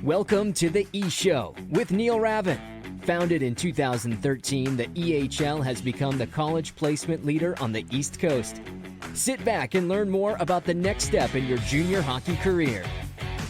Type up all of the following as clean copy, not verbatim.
Welcome to the E-Show with Neil Ravin. Founded in 2013, the EHL has become the college placement leader on the East Coast. Sit back and learn more about the next step in your junior hockey career.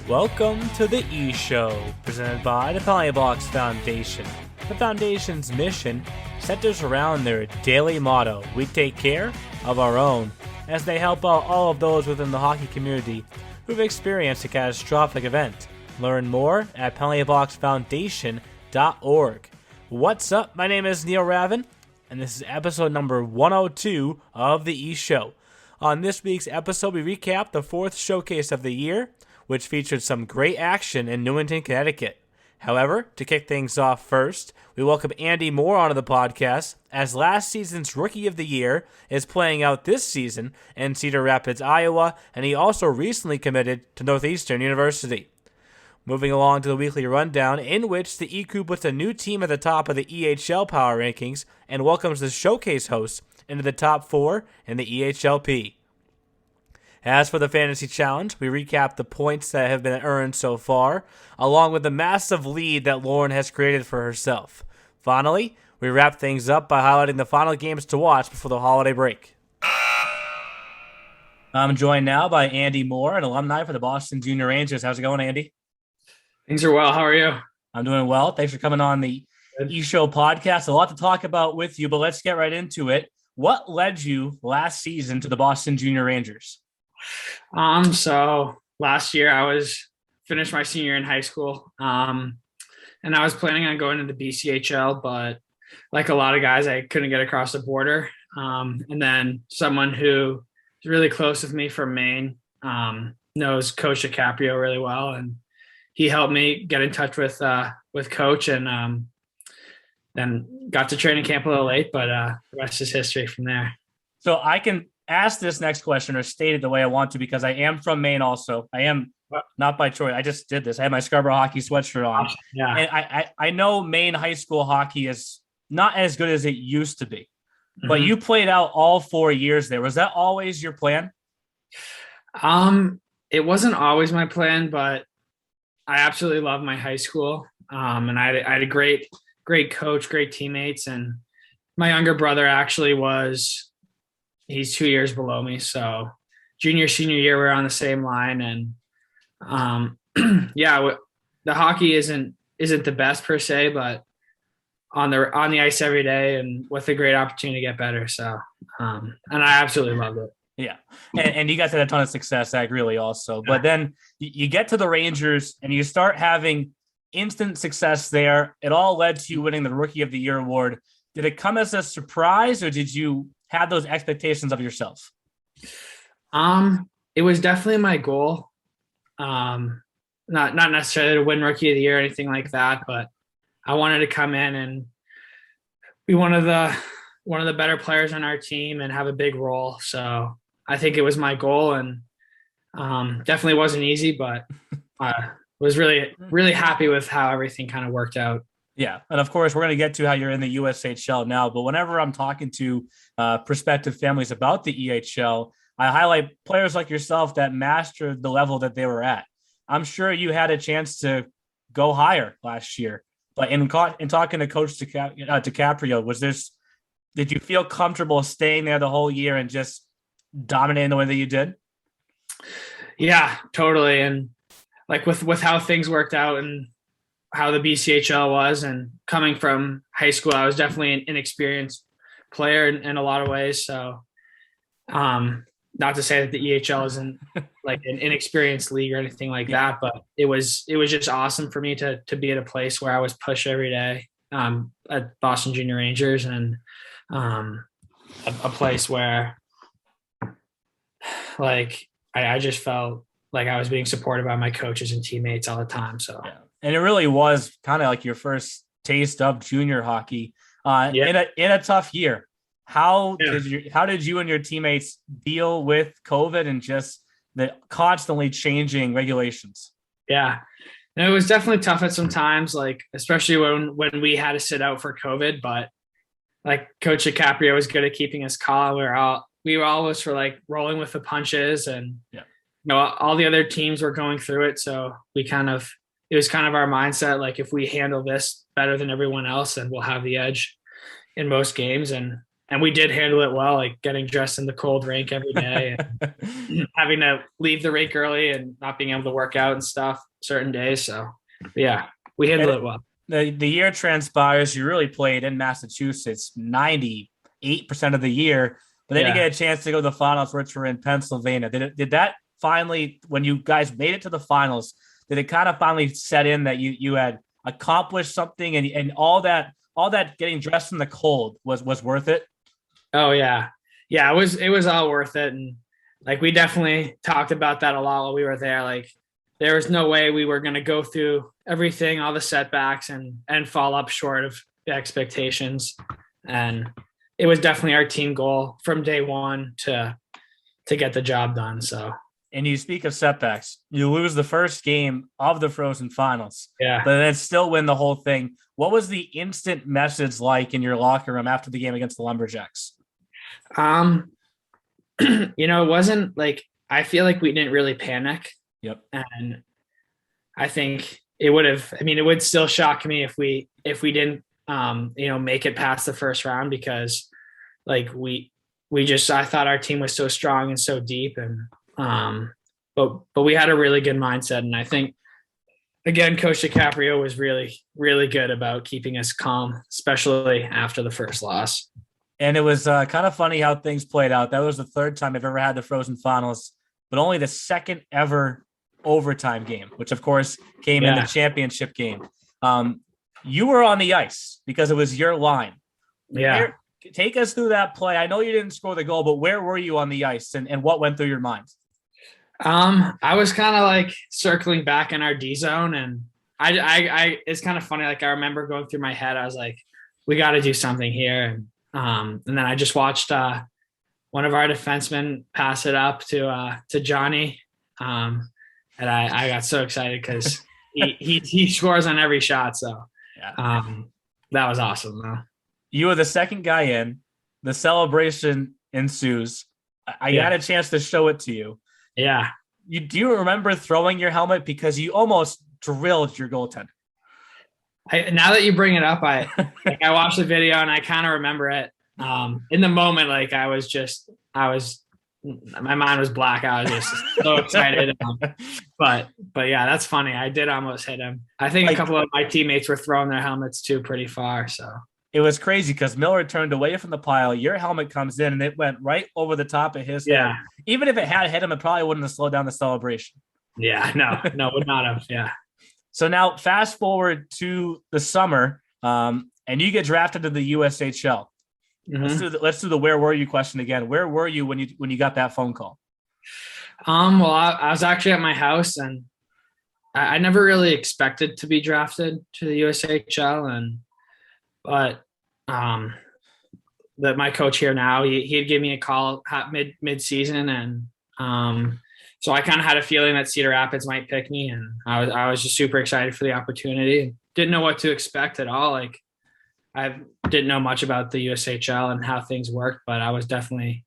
Welcome to the E-Show, presented by the Penalty Box Foundation. The Foundation's mission centers around their daily motto, "We take care of our own," as they help out all of those within the hockey community who've experienced a catastrophic event. Learn more at penaltyboxfoundation.org. What's up? My name is Neil Ravin, and this is episode number 102 of the E-Show. On this week's episode, we recap the fourth showcase of the year, which featured some great action in Newington, Connecticut. However, to kick things off first, we welcome Andy Moore onto the podcast, as last season's Rookie of the Year is playing out this season in Cedar Rapids, Iowa, and he also recently committed to Northeastern University. Moving along to the weekly rundown, in which the E-Crew puts a new team at the top of the EHL Power Rankings and welcomes the showcase hosts into the top 4 in the EHLP. As for the Fantasy Challenge, we recap the points that have been earned so far, along with the massive lead that Lauren has created for herself. Finally, we wrap things up by highlighting the final games to watch before the holiday break. I'm joined now by Andy Moore, an alumni for the Boston Junior Rangers. How's it going, Andy? Things are well. How are you? I'm doing well. Thanks for coming on the E-Show podcast. A lot to talk about with you, but let's get right into it. What led you last season to the Boston Junior Rangers? So last year I finished my senior year in high school. And I was planning on going into BCHL, but like a lot of guys, I couldn't get across the border. And then someone who is really close with me from Maine, knows Coach DiCaprio really well. And he helped me get in touch with Coach, and then got to training camp a little late, but the rest is history from there. So I can ask this next question or state it the way I want to, because I am from Maine also. I am not by choice. I just did this. I had my Scarborough hockey sweatshirt on. Yeah. And I know Maine high school hockey is not as good as it used to be, but you played out all 4 years there. Was that always your plan? It wasn't always my plan, but I absolutely love my high school. And I had a great coach, great teammates. And my younger brother actually he's 2 years below me. So junior, senior year, we're on the same line. And the hockey isn't the best per se, but on the ice every day and with a great opportunity to get better. So, and I absolutely loved it. Yeah. And you guys had a ton of success, Zach, really also. But then you get to the Rangers and you start having instant success there. It all led to you winning the Rookie of the Year award. Did it come as a surprise, or did you have those expectations of yourself? It was definitely my goal. Not necessarily to win Rookie of the Year or anything like that, but I wanted to come in and be one of the better players on our team and have a big role. So I think it was my goal, and definitely wasn't easy, but was really, really happy with how everything kind of worked out. Yeah. And of course, we're going to get to how you're in the USHL now, but whenever I'm talking to prospective families about the EHL, I highlight players like yourself that mastered the level that they were at. I'm sure you had a chance to go higher last year, but in talking to Coach DiCaprio, did you feel comfortable staying there the whole year and just dominating the way that you did? Yeah, totally. And like with how things worked out and how the BCHL was, and coming from high school, I was definitely an inexperienced player in a lot of ways. So not to say that the EHL isn't like an inexperienced league or anything like that, but it was just awesome for me to be at a place where I was pushed every day at Boston Junior Rangers, and a place where like I just felt like I was being supported by my coaches and teammates all the time. So And it really was kind of like your first taste of junior hockey in a tough year. How did you and your teammates deal with COVID and just the constantly changing regulations? Yeah, and it was definitely tough at some times, like especially when we had to sit out for COVID. But like Coach DiCaprio was good at keeping us calm. We were always for like rolling with the punches, and all the other teams were going through it, so we kind of it was kind of our mindset. Like if we handle this better than everyone else, then we'll have the edge in most games. And we did handle it well, like getting dressed in the cold rink every day and having to leave the rink early and not being able to work out and stuff certain days. So yeah, we handled it well. The year transpires, you really played in Massachusetts 98% of the year, but then you get a chance to go to the finals, which were in Pennsylvania. Did that finally, when you guys made it to the finals, did it kind of finally set in that you had accomplished something and all that getting dressed in the cold was worth it? Oh yeah. Yeah, it was all worth it. And like we definitely talked about that a lot while we were there. Like there was no way we were going to go through everything, all the setbacks and fall up short of the expectations. And it was definitely our team goal from day one to get the job done. So, and you speak of setbacks, you lose the first game of the Frozen Finals, but then still win the whole thing. What was the instant message like in your locker room after the game against the Lumberjacks? It wasn't like, I feel like we didn't really panic. Yep. And I think it would still shock me if we didn't, make it past the first round, because like I thought our team was so strong and so deep, and, but we had a really good mindset. And I think, again, Coach DiCaprio was really, really good about keeping us calm, especially after the first loss. And it was kind of funny how things played out. That was the third time I've ever had the Frozen Finals, but only the second ever overtime game, which of course came in the championship game. You were on the ice because it was your line. Yeah. Take us through that play. I know you didn't score the goal, but where were you on the ice and what went through your mind? I was kind of like circling back in our D zone, and I it's kind of funny. Like I remember going through my head, I was like, we got to do something here. And then I just watched one of our defensemen pass it up to Johnny. And I got so excited because he scores on every shot. So that was awesome though. You were the second guy in. The celebration ensues. I got a chance to show it to you. Yeah. Do you remember throwing your helmet because you almost drilled your goaltender? Now that you bring it up, I watched the video and I kind of remember it. In the moment, like my mind was black. I was just so excited. But yeah, that's funny. I did almost hit him. I think a couple of my teammates were throwing their helmets too pretty far. So it was crazy because Miller turned away from the pile. Your helmet comes in and it went right over the top of his head. Even if it had hit him, it probably wouldn't have slowed down the celebration. Yeah, no, would not have. Yeah. So now fast forward to the summer, and you get drafted to the USHL. Mm-hmm. Let's do the where were you question again. Where were you when you got that phone call? Well, I was actually at my house, and I never really expected to be drafted to the USHL, but that my coach here now, he'd give me a call mid season, and so I kind of had a feeling that Cedar Rapids might pick me, and I was just super excited for the opportunity. Didn't know what to expect at all. Like I didn't know much about the USHL and how things worked, but I was definitely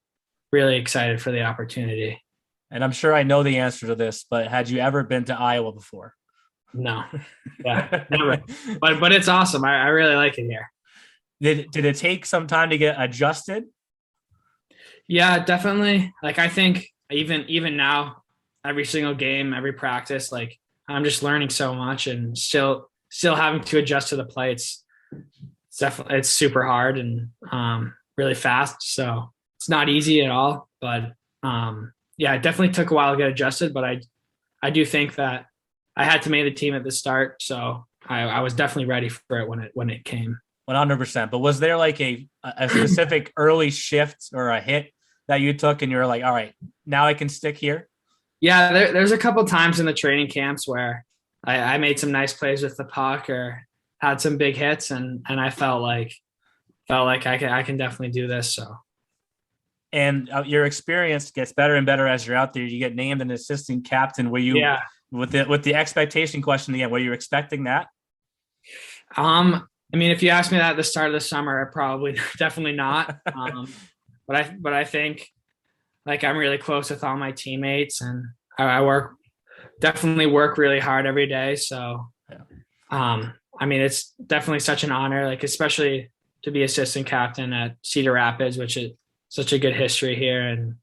really excited for the opportunity. And I'm sure I know the answer to this, but had you ever been to Iowa before? No. Yeah, never. But it's awesome. I really like it here. Did it take some time to get adjusted? Yeah, definitely. Like I think even now, every single game, every practice, like I'm just learning so much and still having to adjust to the play. It's super hard and really fast. So it's not easy at all. But it definitely took a while to get adjusted. But I do think that I had to make the team at the start. So I was definitely ready for it when it came. 100%. But was there like a specific early shift or a hit that you took and you were like, all right, now I can stick here? Yeah, there's a couple times in the training camps where I made some nice plays with the puck or had some big hits, and I felt like I can definitely do this. So, and your experience gets better and better as you're out there. You get named an assistant captain. Were you with the expectation question again? Were you expecting that? I mean, if you asked me that at the start of the summer, probably definitely not. But I think like I'm really close with all my teammates, and I work definitely work really hard every day. So, I mean, it's definitely such an honor, like especially to be assistant captain at Cedar Rapids, which is such a good history here, and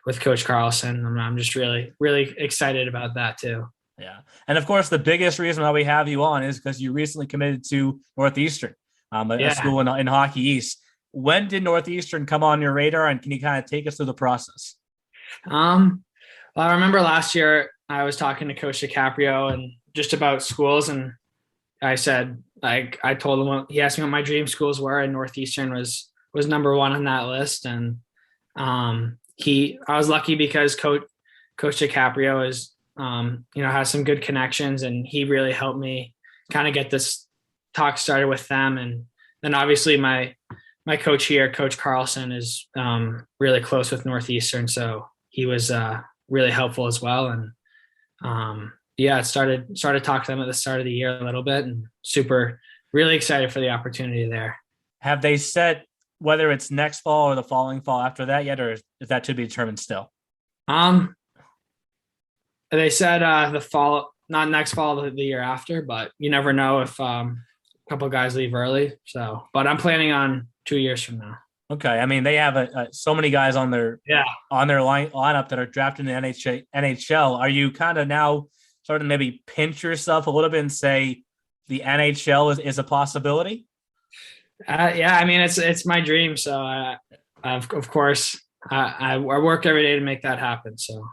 with Coach Carlson. I'm just really, really excited about that too. Yeah. And of course, the biggest reason why we have you on is because you recently committed to Northeastern, a school in Hockey East. When did Northeastern come on your radar, and can you kind of take us through the process? Well, I remember last year I was talking to Coach DiCaprio and just about schools, and I said, like, I told him, he asked me what my dream schools were, and Northeastern was number one on that list. And I was lucky because Coach DiCaprio is, has some good connections, and he really helped me kind of get this talk started with them. And then obviously my coach here, Coach Carlson, is really close with Northeastern, so he was really helpful as well. And started talking to them at the start of the year a little bit, and really excited for the opportunity there. Have they set whether it's next fall or the following fall after that yet, or is that to be determined still? They said the fall, not next fall, the year after, but you never know if a couple of guys leave early. So, but I'm planning on 2 years from now. Okay. I mean, they have so many guys on their lineup that are drafted in the NHL. Are you kind of now starting to maybe pinch yourself a little bit and say the NHL is a possibility? I mean, it's my dream. So of course I work every day to make that happen. So,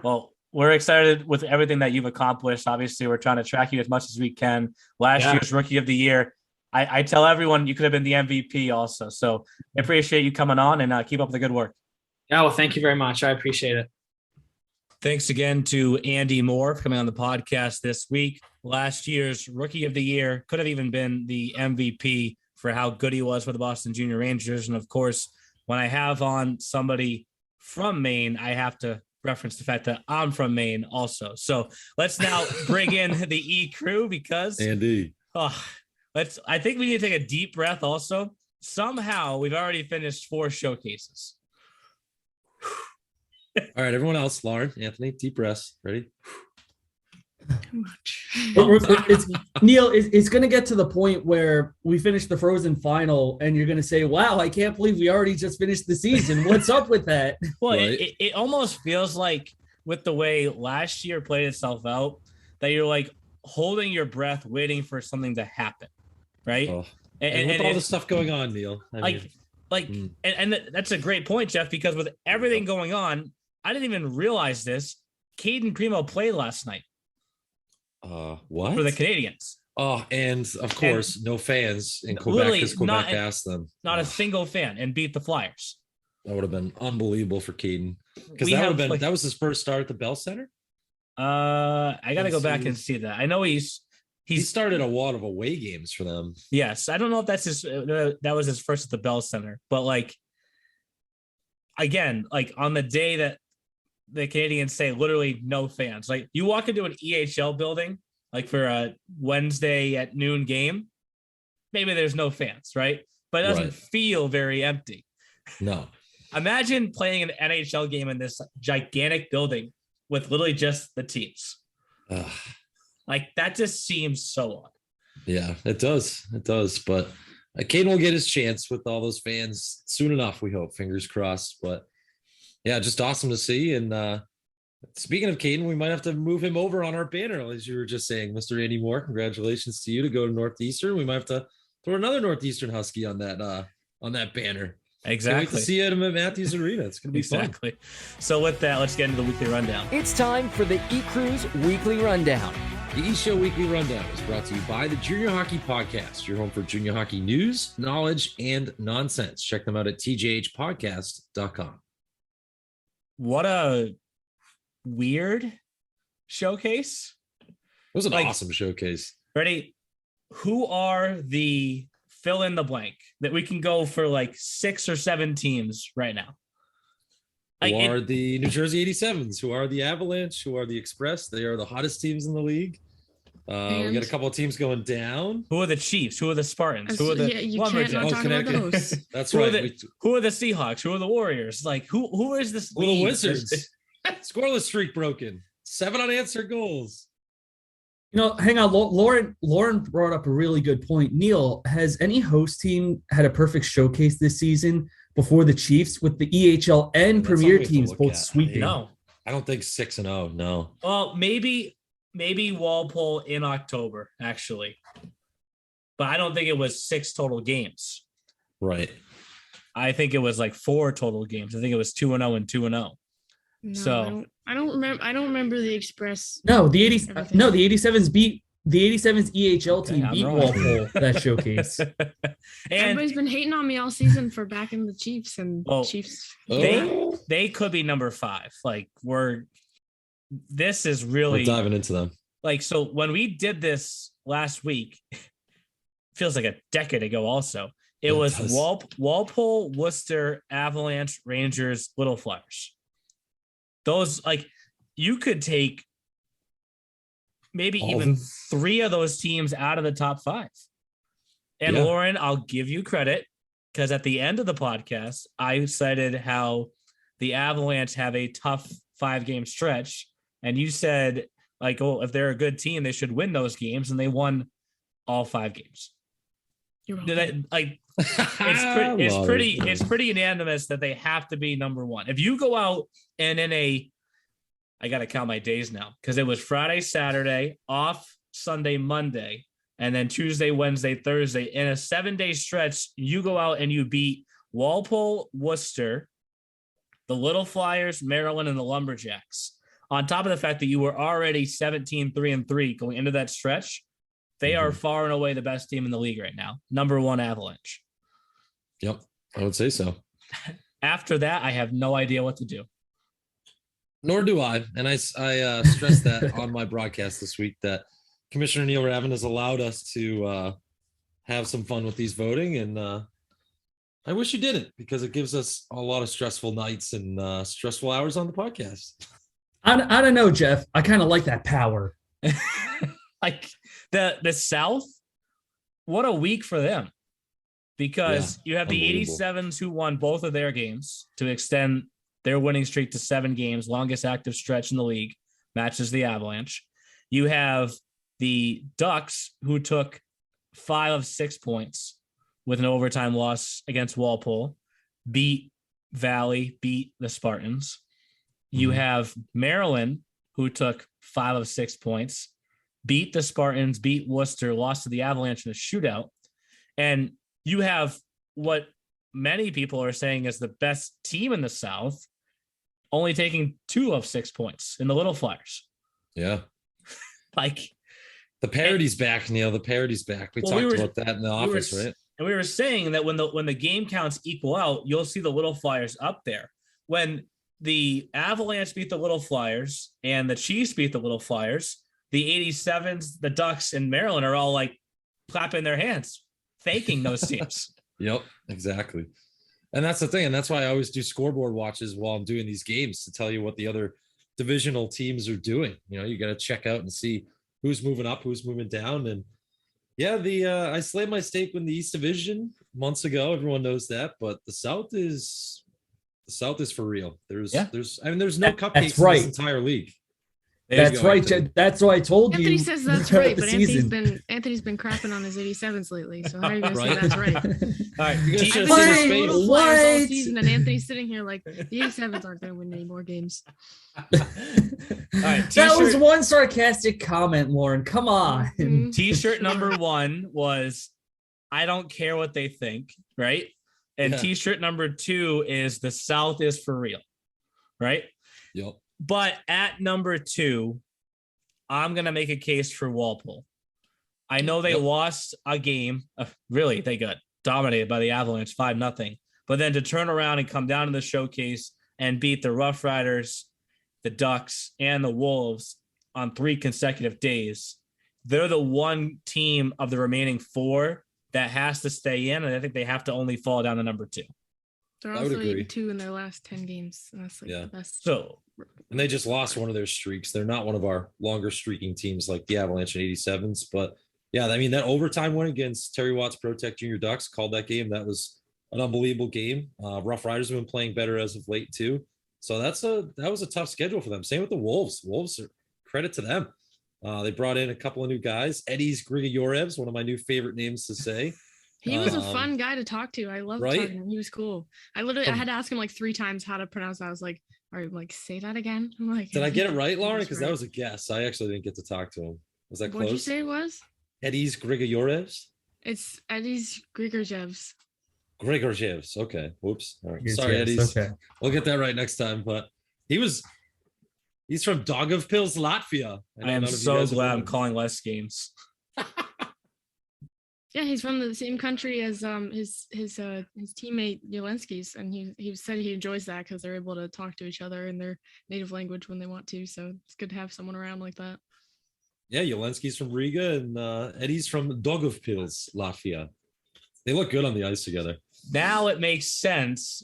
Well, we're excited with everything that you've accomplished. Obviously, we're trying to track you as much as we can. Last year's Rookie of the Year, I tell everyone you could have been the MVP also. So I appreciate you coming on, and keep up the good work. Yeah, well, thank you very much. I appreciate it. Thanks again to Andy Moore for coming on the podcast this week. Last year's Rookie of the Year, could have even been the MVP for how good he was for the Boston Junior Rangers. And of course, when I have on somebody from Maine, I have to reference the fact that I'm from Maine also. So let's now bring in the E crew, because Andy. I think we need to take a deep breath also. Somehow we've already finished 4 showcases. All right, everyone else, Lauren, Anthony, deep breaths. Ready? Neil, it's going to get to the point where we finish the Frozen final and you're going to say, wow, I can't believe we already just finished the season. What's up with that? Well, right. It almost feels like, with the way last year played itself out, that you're like holding your breath, waiting for something to happen. Right. Oh. And with all the stuff going on, Neil, and that's a great point, Jeff, because with everything going on, I didn't even realize this. Caden Primo played last night. What? For the Canadians. Oh, and of course, no fans in Quebec because Quebec asked them. Not a single fan, and beat the Flyers. That would have been unbelievable for Caden, because that was his first start at the Bell Center. I got to go back and see that. I know he started a lot of away games for them. Yes, I don't know if that's that was his first at the Bell Center, but again, on the day that the Canadians say literally no fans, like you walk into an EHL building, for a Wednesday at noon game, maybe there's no fans, right? But it doesn't feel very empty. No. Imagine playing an NHL game in this gigantic building with literally just the teams. That just seems so odd. Yeah, it does. It does. But Caden will get his chance with all those fans soon enough, we hope. Fingers crossed. But yeah, just awesome to see. And speaking of Caden, we might have to move him over on our banner, as you were just saying, Mr. Andy Moore. Congratulations to you to go to Northeastern. We might have to throw another Northeastern Husky on that banner. Exactly. Can't wait to see him at Matthews Arena. It's going to be fun. So with that, let's get into the weekly rundown. It's time for the E-Crew's Weekly Rundown. The E-Show Weekly Rundown is brought to you by the Junior Hockey Podcast, your home for junior hockey news, knowledge, and nonsense. Check them out at tjhpodcast.com. What a weird showcase. It was an awesome showcase. Ready? Who are the fill in the blank that we can go for 6 or 7 teams right now? Who are the New Jersey 87s? Who are the Avalanche? Who are the Express? They are the hottest teams in the league. We got a couple of teams going down. Who are the Chiefs? Who are the Spartans? Who are the Lumberjacks? That's right. Who are the Seahawks? Who are the Warriors? Who is this? The Wizards. Scoreless streak broken. 7 unanswered goals. Hang on. Lauren brought up a really good point. Neil, has any host team had a perfect showcase this season before the Chiefs with the EHL and That's Premier something we have to teams look both at. sweeping? No. I don't think 6-0. No. Well, maybe Walpole in October, actually. But I don't think it was 6 total games. Right. I think it was like 4 total games. I think it was 2-0 and 2-0. No, So I don't remember the Express. No, the everything. 87s beat the 87s EHL team I'm beat wrong. Walpole that showcase. and Everybody's been hating on me all season for backing the Chiefs and Well, Chiefs. they could be number 5. Like this is We're really diving into them. like, so when we did this last week, feels like a decade ago also. It was does. Walpole, Worcester, Avalanche, Rangers, Little Flyers. Those, like, you could take maybe All of even them? 3 of those teams out of the top 5. And Yeah. Lauren, I'll give you credit because at the end of the podcast, I cited how the Avalanche have a tough 5-game stretch. And you said, like, oh, if they're a good team, they should win those games. And they won all 5 games. You're Did welcome. that, like, it's pretty unanimous that they have to be number 1. If you go out and I got to count my days now because it was Friday, Saturday, off Sunday, Monday, and then Tuesday, Wednesday, Thursday. In a 7-day stretch, you go out and you beat Walpole, Worcester, the Little Flyers, Maryland, and the Lumberjacks. On top of the fact that you were already 17-3-3 going into that stretch, they are far and away the best team in the league right now. Number 1 Avalanche. Yep, I would say so. After that, I have no idea what to do. Nor do I. And I stressed that on my broadcast this week that Commissioner Neil Ravin has allowed us to have some fun with these voting. And I wish you didn't because it gives us a lot of stressful nights and stressful hours on the podcast. I don't know, Jeff. I kind of like that power. Like the South, what a week for them. Because you have the 87s who won both of their games to extend their winning streak to 7 games, longest active stretch in the league, matches the Avalanche. You have the Ducks who took 5 of 6 points with an overtime loss against Walpole, beat Valley, beat the Spartans. You have Maryland who took 5 of 6 points, beat the Spartans, beat Worcester, lost to the Avalanche in a shootout. And you have what many people are saying is the best team in the South, only taking 2 of 6 points in the Little Flyers. Yeah. Like, the parody's back, Neil. The parody's back. We talked about that in the office, right? And we were saying that when the game counts equal out, you'll see the Little Flyers up there. When the Avalanche beat the Little Flyers and the Chiefs beat the Little Flyers, the 87s, the Ducks, and Maryland are all like clapping their hands, thanking those teams. Yep, exactly. And that's the thing. And that's why I always do scoreboard watches while I'm doing these games to tell you what the other divisional teams are doing. You know, you got to check out and see who's moving up, who's moving down. And yeah, I slammed my stake in the East Division months ago. Everyone knows that, but the South is for real. There's no cupcakes in this entire league. That's right. That's what I told you. Anthony says that's right, but Anthony's been crapping on his 87s lately. So how are you gonna say that's right? All right, I've been t-shirt saying number Little Flyers all season, and Anthony's sitting here like the 87s aren't going to win any more games. All right, that was one sarcastic comment, Lauren. Come on. Mm-hmm. T-shirt number 1 was, I don't care what they think, right? And T-shirt number 2 is the South is for real, right? Yep. But at number 2, I'm going to make a case for Walpole. I know they lost a game. Really, they got dominated by the Avalanche 5-0. But then to turn around and come down to the showcase and beat the Rough Riders, the Ducks, and the Wolves on 3 consecutive days, they're the one team of the remaining 4 that has to stay in. And I think they have to only fall down to number 2. They're also 8-2 in their last 10 games. And that's like the best. So, and they just lost one of their streaks. They're not one of our longer streaking teams like the Avalanche and 87s. But yeah, I mean, that overtime win against Terry Watts Protect Junior Ducks, called that game. That was an unbelievable game. Rough Riders have been playing better as of late too. So that was a tough schedule for them. Same with the Wolves. Wolves credit to them. They brought in a couple of new guys. Eddie's Grigoryevs, one of my new favorite names to say. He was a fun guy to talk to. I loved talking to him. He was cool. I had to ask him like 3 times how to pronounce that. I was like, all right, like, say that again. I'm like, did I get it right, Lauren? Because that was a guess. I actually didn't get to talk to him. Was that close? What'd you say it was? Eddie's Grigoryevs? It's Eddie's Grigoryevs. Grigoryevs. Okay. Whoops. All right. Sorry, Eddie's. Okay. We'll get that right next time. But he's from Daugavpils, Latvia. I am so glad I'm calling less games. Yeah, he's from the same country as his teammate Yelensky's, and he said he enjoys that because they're able to talk to each other in their native language when they want to. So it's good to have someone around like that. Yeah, Yelensky's from Riga, and Eddie's from Daugavpils, Latvia. They look good on the ice together. Now it makes sense.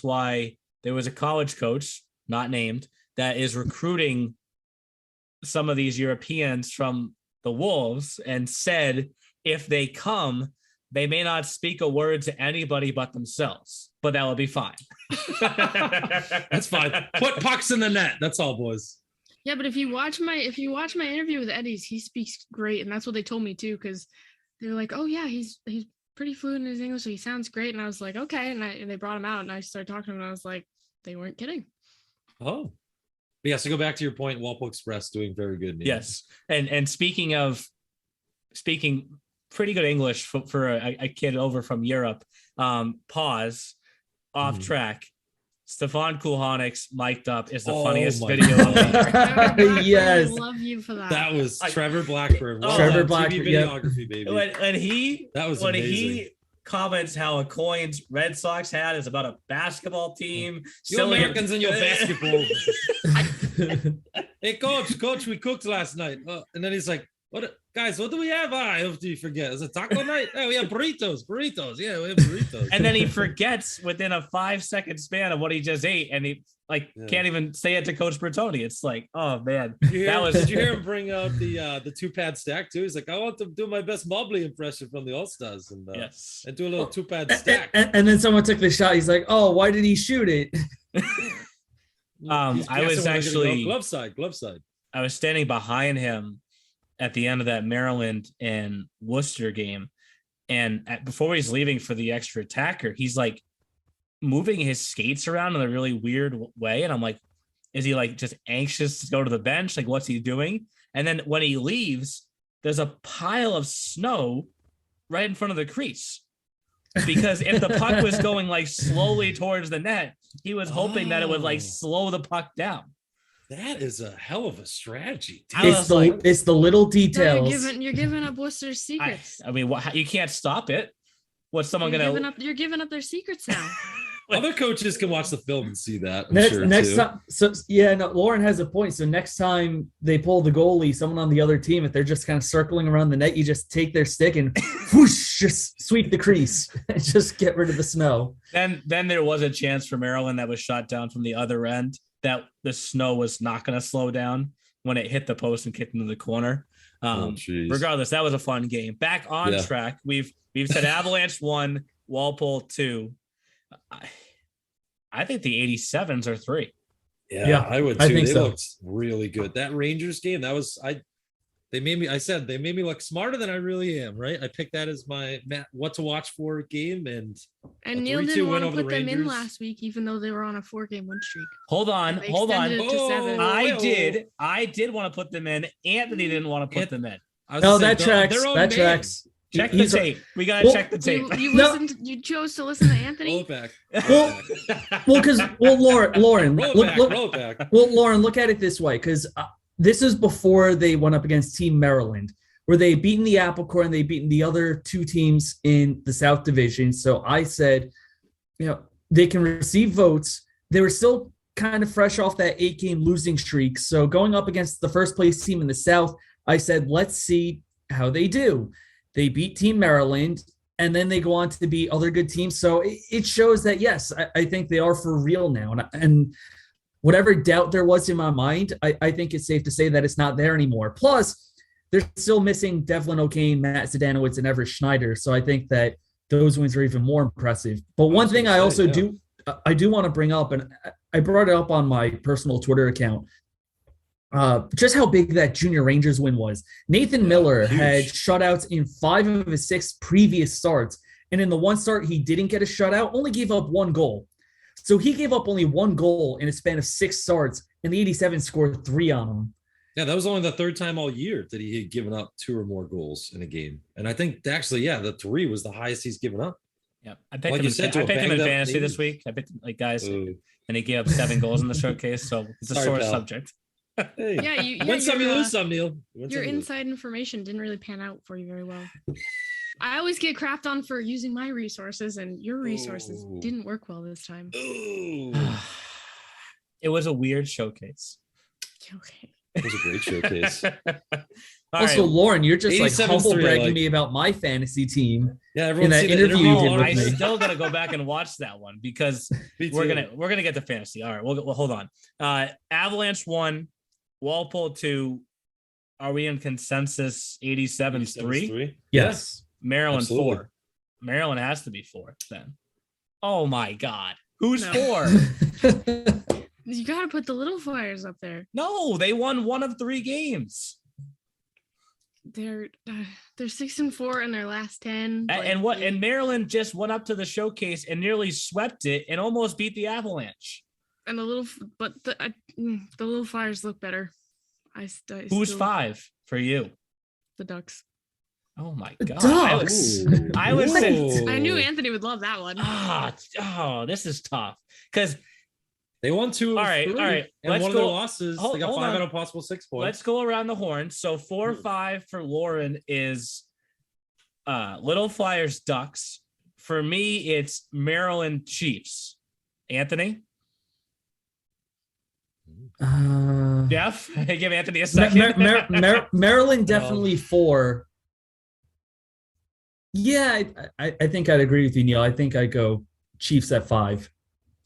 Why there was a college coach, not named, that is recruiting some of these Europeans from the Wolves and said, if they come, they may not speak a word to anybody but themselves, but that will be fine. That's fine. Put pucks in the net. That's all, boys. Yeah, but if you watch my interview with Eddie's, he speaks great, and that's what they told me too, because they were like, "Oh yeah, he's pretty fluent in his English, so he sounds great." And I was like, "Okay," and they brought him out, and I started talking to him, and I was like, "They weren't kidding." Oh, yeah. So go back to your point. Walpole Express doing very good. Yes, and speaking pretty good English for a kid over from Europe. Pause. Off track. Stefan Kulhanik's mic'd up is the funniest video. Yes, I love you for that. That was Trevor Blackburn. Trevor Blackburn, videography, baby. When he amazing. Comments how a coins Red Sox hat is about a basketball team. You Americans and your basketball. Hey, coach, we cooked last night. And then he's like, "What, guys? What do we have? I hope you forget. Is it taco night? Oh, we have burritos. Yeah, we have burritos." And then he forgets within a 5-second span of what he just ate, and he can't even say it to Coach Bertoni. It's like, oh man, did you hear him bring out the 2-pad stack too? He's like, "I want to do my best Mobley impression from the All Stars and and do a little 2-pad stack." And then someone took the shot. He's like, "Oh, why did he shoot it?" I was actually glove side. I was standing behind him at the end of that Maryland and Worcester game. And before he's leaving for the extra attacker, he's like moving his skates around in a really weird way. And I'm like, is he like just anxious to go to the bench? Like, what's he doing? And then when he leaves, there's a pile of snow right in front of the crease. Because if the puck was going like slowly towards the net, he was hoping that it would like slow the puck down. That is a hell of a strategy. It's the little details. You're giving up Worcester's secrets. I mean, you can't stop it. What's someone You're giving up their secrets now. Other coaches can watch the film and see that. Next time, Lauren has a point. So next time they pull the goalie, someone on the other team, if they're just kind of circling around the net, you just take their stick and whoosh, just sweep the crease and just get rid of the snow. Then there was a chance for Maryland that was shot down from the other end, that the snow was not going to slow down when it hit the post and kicked into the corner. Regardless, that was a fun game. Back on track. We've said Avalanche 1, Walpole 2. I think the 87s are 3. Yeah, I would too. They looked really good. That Rangers game, they made me look smarter than I really am, right? I picked that as my what to watch for game, and Neil didn't want to put them in last week, even though they were on a 4-game win streak. Hold on. I did want to put them in. Anthony didn't want to put them in. No, that tracks. That tracks. Check the tape. We gotta check the tape. You chose to listen to Anthony. Roll it back. Lauren, roll it back. Well, Lauren, look at it this way, because this is before they went up against Team Maryland, where they beaten the Apple Corps and they beaten the other 2 teams in the South Division. So I said, they can receive votes. They were still kind of fresh off that 8-game losing streak. So going up against the first place team in the South, I said, let's see how they do. They beat Team Maryland, and then they go on to beat other good teams. So it shows that, yes, I think they are for real now. And whatever doubt there was in my mind, I think it's safe to say that it's not there anymore. Plus, they're still missing Devlin O'Kane, Matt Zdanowicz, and Everett Schneider. So I think that those wins are even more impressive. But one thing I also do want to bring up, and I brought it up on my personal Twitter account. just how big that Junior Rangers win was. Nathan Miller huge. had shutouts in 5 of his 6 previous starts. And in the one start he didn't get a shutout, only gave up 1 goal. So he gave up only 1 goal in a span of 6 starts, and the 87 scored 3 on him. Yeah, that was only the 3rd time all year that he had given up 2 or more goals in a game. And I think actually, the 3 was the highest he's given up. Yeah, I picked Like him. you said, to I a picked him in banged-up fantasy team. this week. I picked guys, Ooh. and he gave up 7 goals in the showcase. So it's a Sorry, sore pal. subject. Yeah, Hey, yeah, win some, you your, lose some, Neil. Win your some, you lose. inside information didn't really pan out for you very well. I always get crapped on for using my resources, and your resources Ooh. didn't work well this time. Ooh. It was a weird showcase. Okay. It was a great showcase. All Also, right. Lauren, you're just like 87's humble three, bragging like- me about my fantasy team. Yeah, In everyone that see the interview you did Oh, with I me. still gotta go back and watch that one because Me we're too. gonna get to fantasy. All right, we'll hold on. Avalanche 1, Walpole 2. Are we in consensus? 87's 3. 3. Yes. Maryland Absolutely. 4. Maryland has to be 4 then. Oh my God, who's No. 4? You got to put the Little Flyers up there. No, they won 1 of 3 games. They're 6-4 in their last 10. And Maryland just went up to the showcase and nearly swept it and almost beat the Avalanche. and the Little Flyers look better. Who's still- 5 for you? The Ducks. Oh my The God. Ducks. I was saying, I knew Anthony would love that one. this is tough. Because They won 2 of All right, 3. all right. And Let's one of go- their losses, hold- they got hold 5 on. out of possible 6 points. let's go around the horn. So 4-5 for Lauren is Little Flyers Ducks. For me, it's Maryland Chiefs. Anthony? Jeff? Give Anthony a second. Maryland definitely 4. Yeah, I think I'd agree with you, Neil. I think I'd go Chiefs at 5.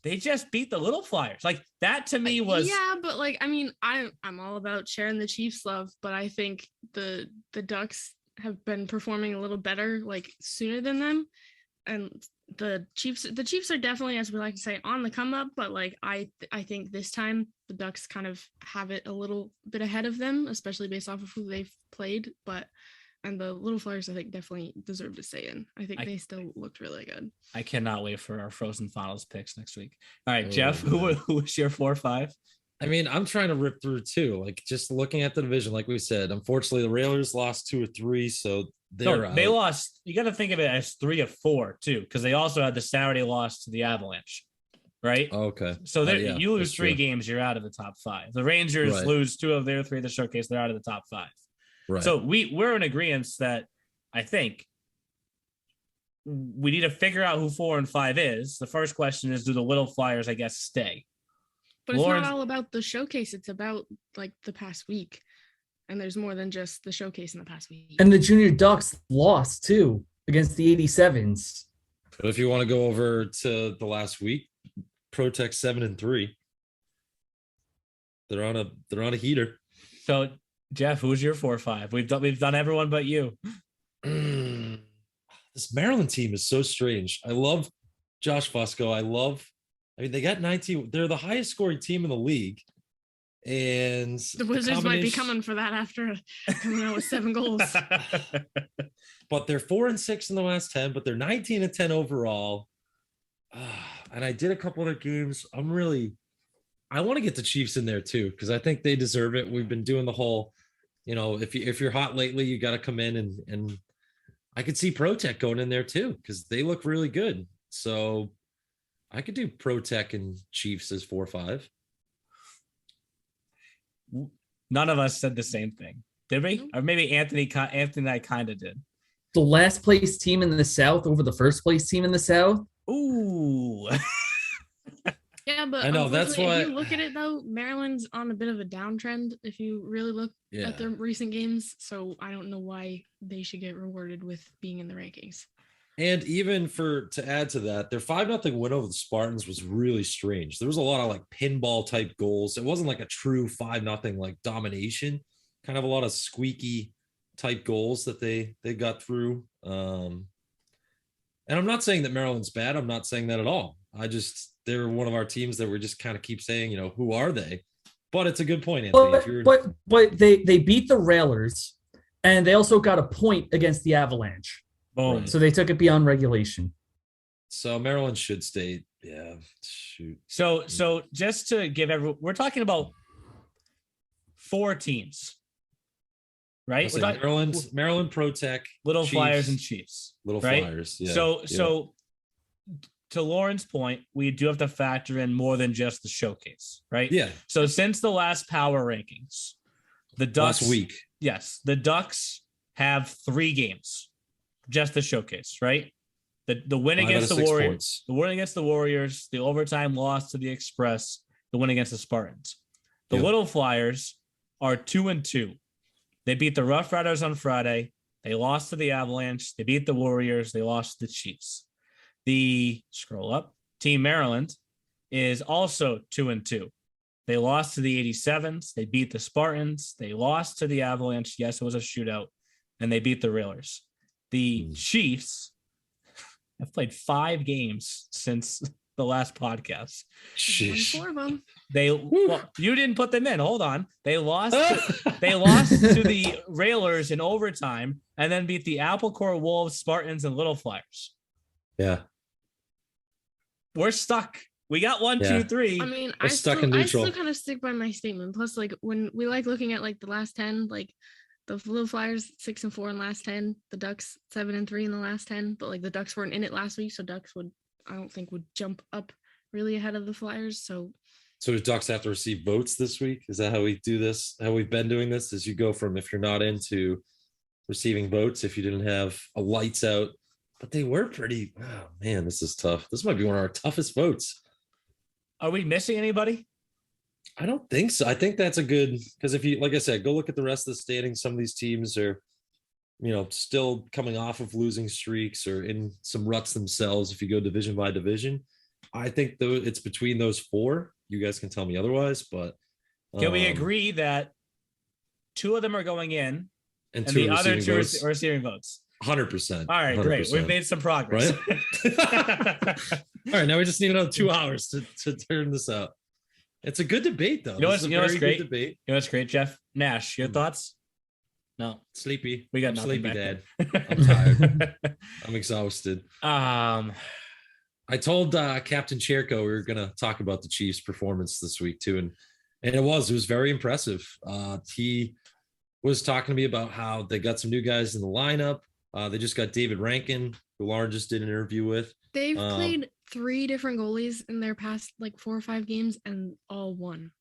They just beat the Little Flyers. Like that to me was Yeah, but I'm all about sharing the Chiefs love, but I think the Ducks have been performing a little better sooner than them, and the Chiefs are definitely, as we like to say, on the come up, but I think this time the Ducks kind of have it a little bit ahead of them, especially based off of who they've played, and the Little Flyers, I think, definitely deserve to stay in. I think they still looked really good. I cannot wait for our Frozen Finals picks next week. All right, Oh, Jeff, man. who was your 4-5? I mean, I'm trying to rip through too. Just looking at the division, like we said, unfortunately, the Railers lost 2 or 3, so they're No, they out. lost. You got to think of it as 3 of 4 too, because they also had the Saturday loss to the Avalanche, right? Okay. So there, yeah, you lose that's 3 true. games, you're out of the top 5. The Rangers Right. lose 2 of their 3 of the showcase, they're out of the top 5. Right. So we're in agreement that I think we need to figure out who 4 and 5 is. The first question is, do the Little Flyers, I guess, stay? But it's Lauren's- not all about the showcase. It's about the past week. And there's more than just the showcase in the past week. And the Junior Ducks lost too against the 87s. But if you want to go over to the last week, Protect 7-3. They're on a heater. So Jeff, who's your 4-5? We've done everyone but you. This Maryland team is so strange. I love Josh Fusco. They got 19. They're the highest scoring team in the league. And The Wizards might be combination- coming for that after coming out with 7 goals. But they're 4-6 in the last 10, but they're 19-10 overall. And I did a couple other games. I want to get the Chiefs in there too, because I think they deserve it. We've been doing the whole, if you're hot lately, you got to come in and I could see Protect going in there too, because they look really good. So I could do Protect and Chiefs as 4-5. None of us said the same thing, did we? Nope. Or maybe Anthony and I kind of did. The last place team in the South over the first place team in the South. Ooh. Yeah, but I know, that's unfortunately, if why- you look at it though, Maryland's on a bit of a downtrend if you really look Yeah. at their recent games. So I don't know why they should get rewarded with being in the rankings. And even to add to that, their 5-0 win over the Spartans was really strange. There was a lot of pinball type goals. It wasn't a true 5-0 domination, kind of a lot of squeaky type goals that they got through. And I'm not saying that Maryland's bad. I'm not saying that at all. They're one of our teams that we just kind of keep saying, who are they? But it's a good point, Anthony. But they beat the Railers, and they also got a point against the Avalanche. Boom. So they took it beyond regulation. So Maryland should stay. Yeah, shoot. So just to give everyone, we're talking about 4 teams, right? We're talking, Maryland Pro Tech, Little Chiefs, Flyers, and Chiefs. Little right? Flyers. Yeah. So to Lauren's point, we do have to factor in more than just the showcase, right? Yeah. So since the last power rankings, the Ducks last week. Yes, the Ducks have 3 games, just the showcase, right? The win against the Warriors, the win against the Warriors, the overtime loss to the Express, the win against the Spartans. The Little Flyers are 2-2. They beat the Rough Riders on Friday. They lost to the Avalanche. They beat the Warriors. They lost to the Chiefs. Scroll up. Team Maryland is also 2-2. They lost to the 87s. They beat the Spartans. They lost to the Avalanche. Yes, it was a shootout. And they beat the Railers. The Chiefs have played 5 games since the last podcast. Sheesh. 4 of them. You didn't put them in. Hold on. They lost to the Railers in overtime and then beat the Applecore Wolves, Spartans, and Little Flyers. Yeah. We're stuck. We got 1, 2, 3. I mean, I still kind of stick by my statement. Plus, like when we looking at like the last 10, like the Little Flyers 6-4 in the last 10, the Ducks 7-3 in the last 10. But like the Ducks weren't in it last week, so Ducks I don't think would jump up really ahead of the Flyers. So do Ducks have to receive votes this week? Is that how we do this? How we've been doing this? Is you go from if you're not into receiving votes if you didn't have a lights out. But they were pretty. Oh man, this is tough. This might be one of our toughest votes. Are we missing anybody? I don't think so. I think that's a good, because if you, like I said, go look at the rest of the standings. Some of these teams are, still coming off of losing streaks or in some ruts themselves. If you go division by division, I think though it's between those 4. You guys can tell me otherwise, but can we agree that 2 of them are going in and the other 2 are receiving votes? 100%. All right, 100%. Great. We've made some progress. Right? All right, now we just need another 2 hours to turn this out. It's a good debate, though. You know what's great? Debate. You know what's great, Jeff? Nash, your thoughts? No. Sleepy. We got nothing sleepy, back Dad. there. I'm tired. I'm exhausted. I told Captain Cherko we were going to talk about the Chiefs' performance this week, too, and it was very impressive. He was talking to me about how they got some new guys in the lineup. They just got David Rankin, who Lauren just did an interview with. They've played 3 different goalies in their past like 4 or 5 games and all won.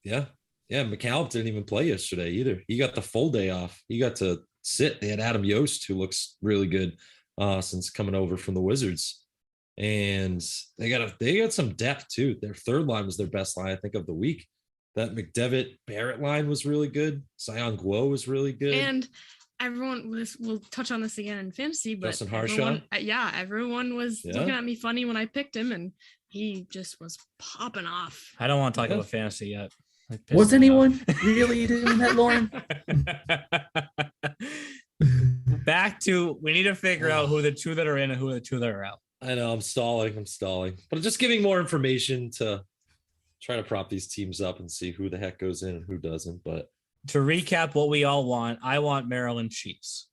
Yeah. McCallum didn't even play yesterday either. He got the full day off. He got to sit. They had Adam Yost, who looks really good since coming over from the Wizards. And they got some depth too. Their third line was their best line, I think, of the week. That McDevitt Barrett line was really good. Zion Guo was really good. And everyone we'll touch on this again in fantasy, but Justin Harshaw? everyone was looking at me funny when I picked him, and he just was popping off. don't want to talk about fantasy yet. Was anyone really doing that, Lauren? Back to, we need to figure out who the 2 that are in and who the 2 that are out. I know, I'm stalling, but just giving more information to try to prop these teams up and see who the heck goes in and who doesn't. But to recap what we all want, I want Maryland Chiefs.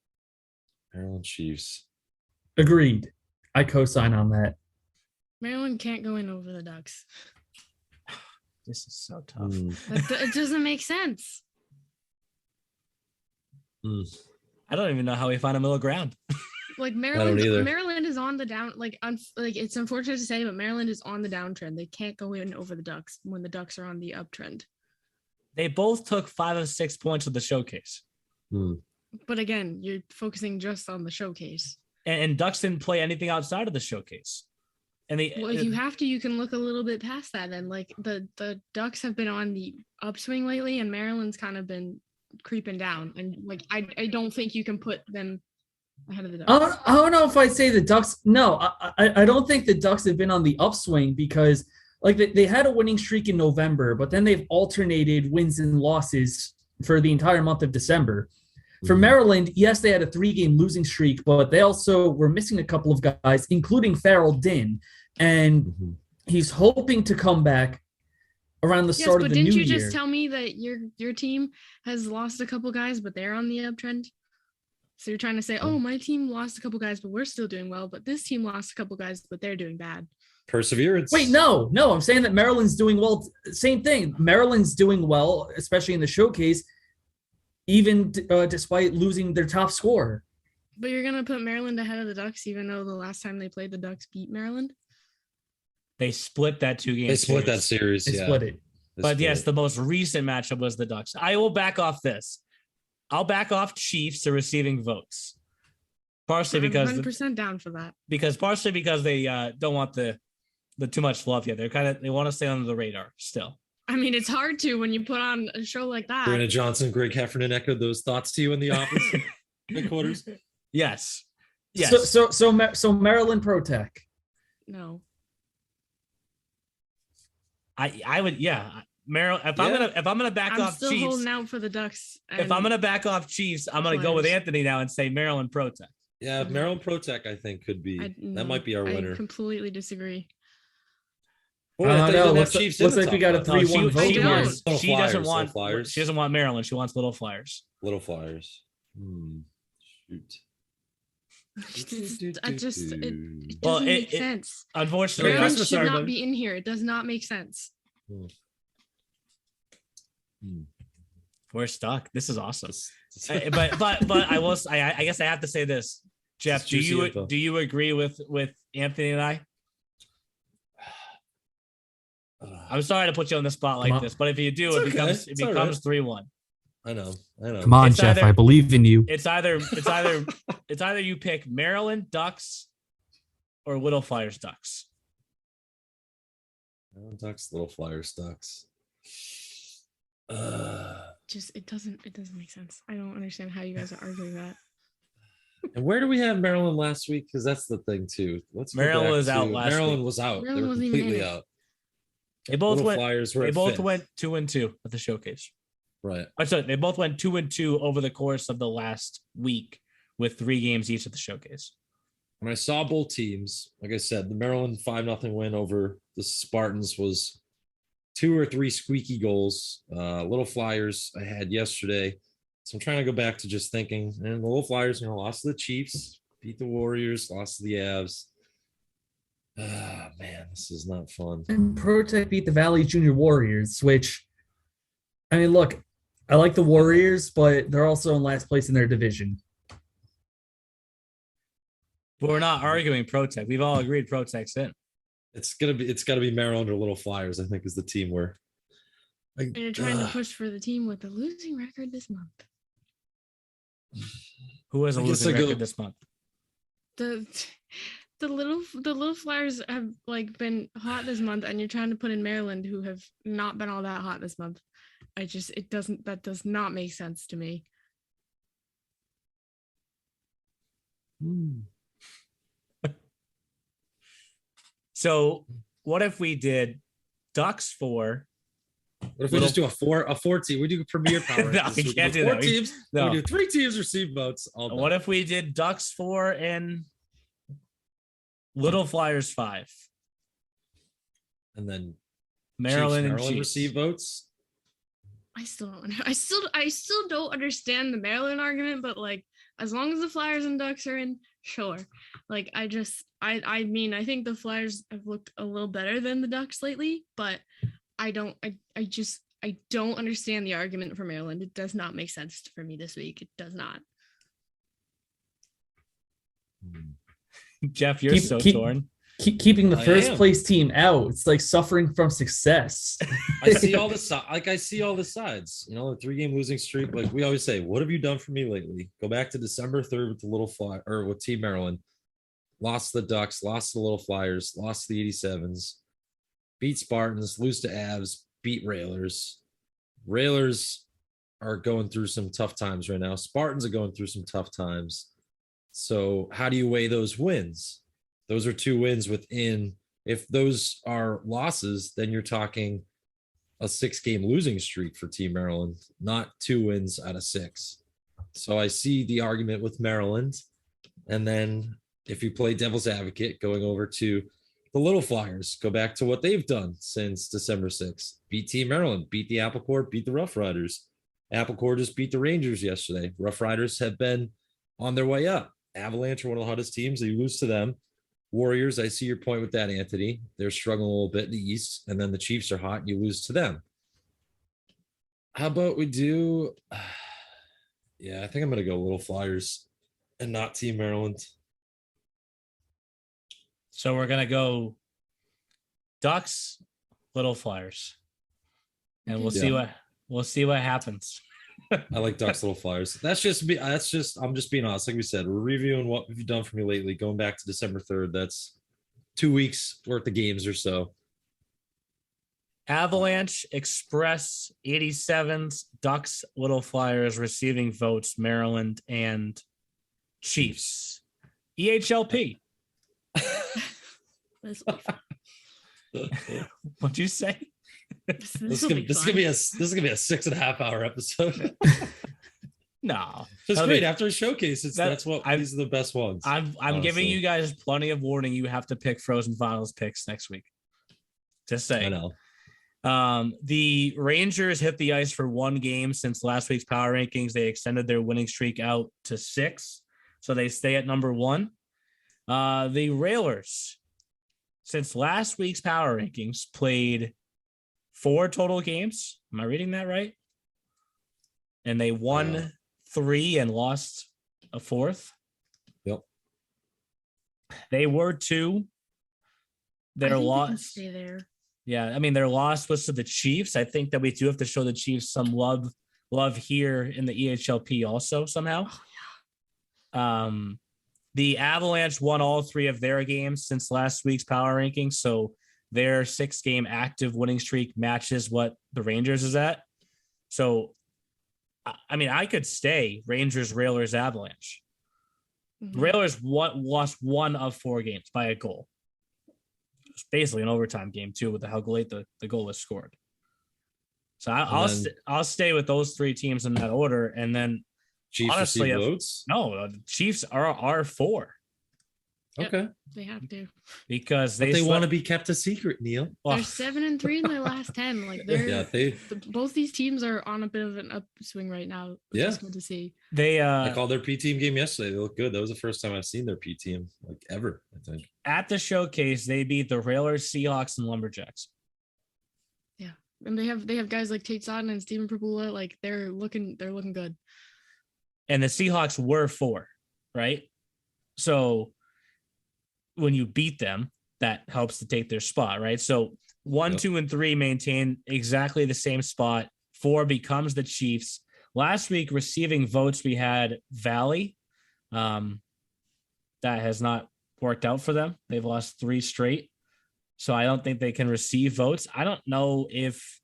Maryland Chiefs. Agreed. I co-sign on that. Maryland can't go in over the Ducks. This is so tough. It doesn't make sense. I don't even know how we find a middle ground. Like Maryland is on the down. Like it's unfortunate to say, but Maryland is on the downtrend. They can't go in over the Ducks when the Ducks are on the uptrend. They both took 5 of 6 points of the showcase. But again, you're focusing just on the showcase. And Ducks didn't play anything outside of the showcase. And if you have to, you can look a little bit past that. And like the Ducks have been on the upswing lately, and Maryland's kind of been creeping down. And like I don't think you can put them ahead of the Ducks. I don't know if I'd say the Ducks. No, I don't think the Ducks have been on the upswing because like they had a winning streak in November, but then they've alternated wins and losses for the entire month of December. For Maryland, yes, they had a 3-game losing streak, but they also were missing a couple of guys, including Farrell Din. And he's hoping to come back, around the Yes, start but of the new didn't you year. just tell me that your team has lost a couple guys, but they're on the uptrend? So you're trying to say, oh, my team lost a couple guys, but we're still doing well. But this team lost a couple guys, but they're doing bad. Perseverance. Wait, no, I'm saying that Maryland's doing well. Same thing. Maryland's doing well, especially in the showcase, even despite losing their top scorer. But you're going to put Maryland ahead of the Ducks, even though the last time they played, the Ducks beat Maryland? They split that 2-game They split series. that series. They Yeah. split it. But yes, the most recent matchup was the Ducks. I will back off this. I'll back off Chiefs to receiving votes. Partially I'm because 100% down for that. partially because they don't want the too much fluff yet. They want to stay under the radar still. I mean, it's hard to when you put on a show like that. Brandon Johnson, Greg Heffernan echoed those thoughts to you in the office headquarters. Yes. Yes. So Maryland Pro Tech. No. I would Maryland. If I'm gonna back I'm off still Chiefs, holding out for the Ducks. if I'm gonna back off Chiefs, I'm gonna go with Flyers. Anthony now and say Maryland Pro Tech. Yeah, Maryland Pro Tech, I think, could be. That might be our winner. I completely disagree. Boy, I thought you no, didn't have looks, Chiefs in looks the like we top got a five. 3-1 vote I here. don't. Little She Flyers, doesn't Little want. Flyers. She doesn't want Maryland. She wants Little Flyers. Little Flyers. Shoot. It doesn't Well, make sense. Unfortunately, Maryland Christmas should card, not buddy. be in here. It does not make sense. we're stuck. This is awesome. But I will. I guess I have to say this, Jeff. It's Do juicy you info. do you agree with Anthony and I? I'm sorry to put you on the spot like Come on. this, but if you do, It's it okay. becomes It's all right. 3-1. I know. Come on, It's Jeff. either- I believe in you. It's either you pick Maryland Ducks or Little Flyers Ducks. Maryland Ducks, Little Flyers Ducks. It doesn't make sense. I don't understand how you guys are arguing that. And where do we have Maryland last week? Because that's the thing too. Let's go Maryland back was out to- last Maryland week. was out. Maryland They were wasn't even completely in it. out. They both Little went. Flyers were They at both fifth. went 2-2 at the showcase. Right. I'm sorry, they both went 2-2 over the course of the last week with 3 games each at the showcase. When I saw both teams, like I said, the Maryland 5-0 win over the Spartans was 2 or 3 squeaky goals. Little Flyers I had yesterday. So I'm trying to go back to just thinking, and the Little Flyers, lost to the Chiefs, beat the Warriors, lost to the Avs. Man, this is not fun. And Pro Tech beat the Valley Junior Warriors, which, I mean, look, I like the Warriors, but they're also in last place in their division. But we're not arguing Pro Tech. We've all agreed Pro Tech's in. It's gotta be Maryland or Little Flyers, I think, is the team where And you're trying to push for the team with a losing record this month. Who has a I guess losing I go- record this month? The little Flyers have been hot this month, and you're trying to put in Maryland, who have not been all that hot this month. That does not make sense to me. So what if we did Ducks 4? What if we just do a four team? We do a premier power. No, rankings. we So can't do do 4 that. teams. No. We do 3 teams receive votes. All done. What if we did Ducks 4 and Little Flyers 5? And then Maryland Chiefs, and Chiefs. receive votes. I still don't understand the Maryland argument, but as long as the Flyers and Ducks are in, sure. I mean, I think the Flyers have looked a little better than the Ducks lately, but I don't understand the argument for Maryland. It does not make sense for me this week. It does not. Jeff, you're so torn. Keeping the I first am. place team out. It's like suffering from success. I see all the I see all the sides. The 3-game losing streak. Like we always say, what have you done for me lately? Go back to December 3rd with the Little Fly or with Team Maryland. Lost to the Ducks, lost to the Little Flyers, lost to the 87s, beat Spartans, lose to Avs, beat Railers. Railers are going through some tough times right now. Spartans are going through some tough times. So how do you weigh those wins? Those are 2 wins within. If those are losses, then you're talking a 6-game losing streak for Team Maryland, not 2 wins out of 6. So I see the argument with Maryland. And then if you play devil's advocate, going over to The Little Flyers go back to what they've done since December 6th. Beat Team Maryland, beat the Apple Corps, beat the Rough Riders. Apple Corps just beat the Rangers yesterday. Rough Riders have been on their way up. Avalanche are one of the hottest teams. You lose to them. Warriors, I see your point with that, Anthony. They're struggling a little bit in the East, and then the Chiefs are hot. You lose to them. How about we do? Yeah, I think I'm going to go Little Flyers and not Team Maryland. So we're gonna go Ducks, Little Flyers, and we'll see what happens. I like Ducks, Little Flyers. I'm just being honest. Like we said, we're reviewing what you've done for me lately, going back to December 3rd. That's 2 weeks worth of games or so. Avalanche, Express, 87s, Ducks, Little Flyers receiving votes, Maryland and Chiefs. EHLP. What'd you say? This is gonna be a 6.5 hour episode. No, that's great. After a showcase, these are the best ones. I'm giving you guys plenty of warning. You have to pick Frozen Finals picks next week. Just saying. I know. The Rangers hit the ice for one game since last week's power rankings. They extended their winning streak out to 6, so they stay at number 1. The Railers, since last week's power rankings, played 4 total games. Am I reading that right? And they won 3 and lost a 4th. Yep. They were 2. Their loss. Stay there. Yeah, I mean, their loss was to the Chiefs. I think that we do have to show the Chiefs some love here in the EHLP also somehow. Oh, yeah. The Avalanche won all 3 of their games since last week's power rankings, so their 6-game active winning streak matches what the Rangers is at. So, I mean, I could stay Rangers, Railers, Avalanche. Mm-hmm. Railers lost 1 of 4 games by a goal. It's basically an overtime game too, with how late the goal was scored. So I'll stay with those 3 teams in that order, and then Chiefs honestly, votes. No, the Chiefs are 4. Okay, yep, they have to because they want to be kept a secret. Neil, they're 7-3 in their last 10. Like they're both these teams are on a bit of an upswing right now. Which is good to see. I called their P team game yesterday. They look good. That was the first time I've seen their P team like ever. I think at the showcase they beat the Railers, Seahawks, and Lumberjacks. Yeah, and they have guys like Tate Sodden and Steven Prabula. Like they're looking good. And the Seahawks were 4, right? So when you beat them, that helps to take their spot, right? So 1, 2, and 3 maintain exactly the same spot. 4 becomes the Chiefs. Last week, receiving votes, we had Valley. That has not worked out for them. They've lost 3 straight. So I don't think they can receive votes. I don't know if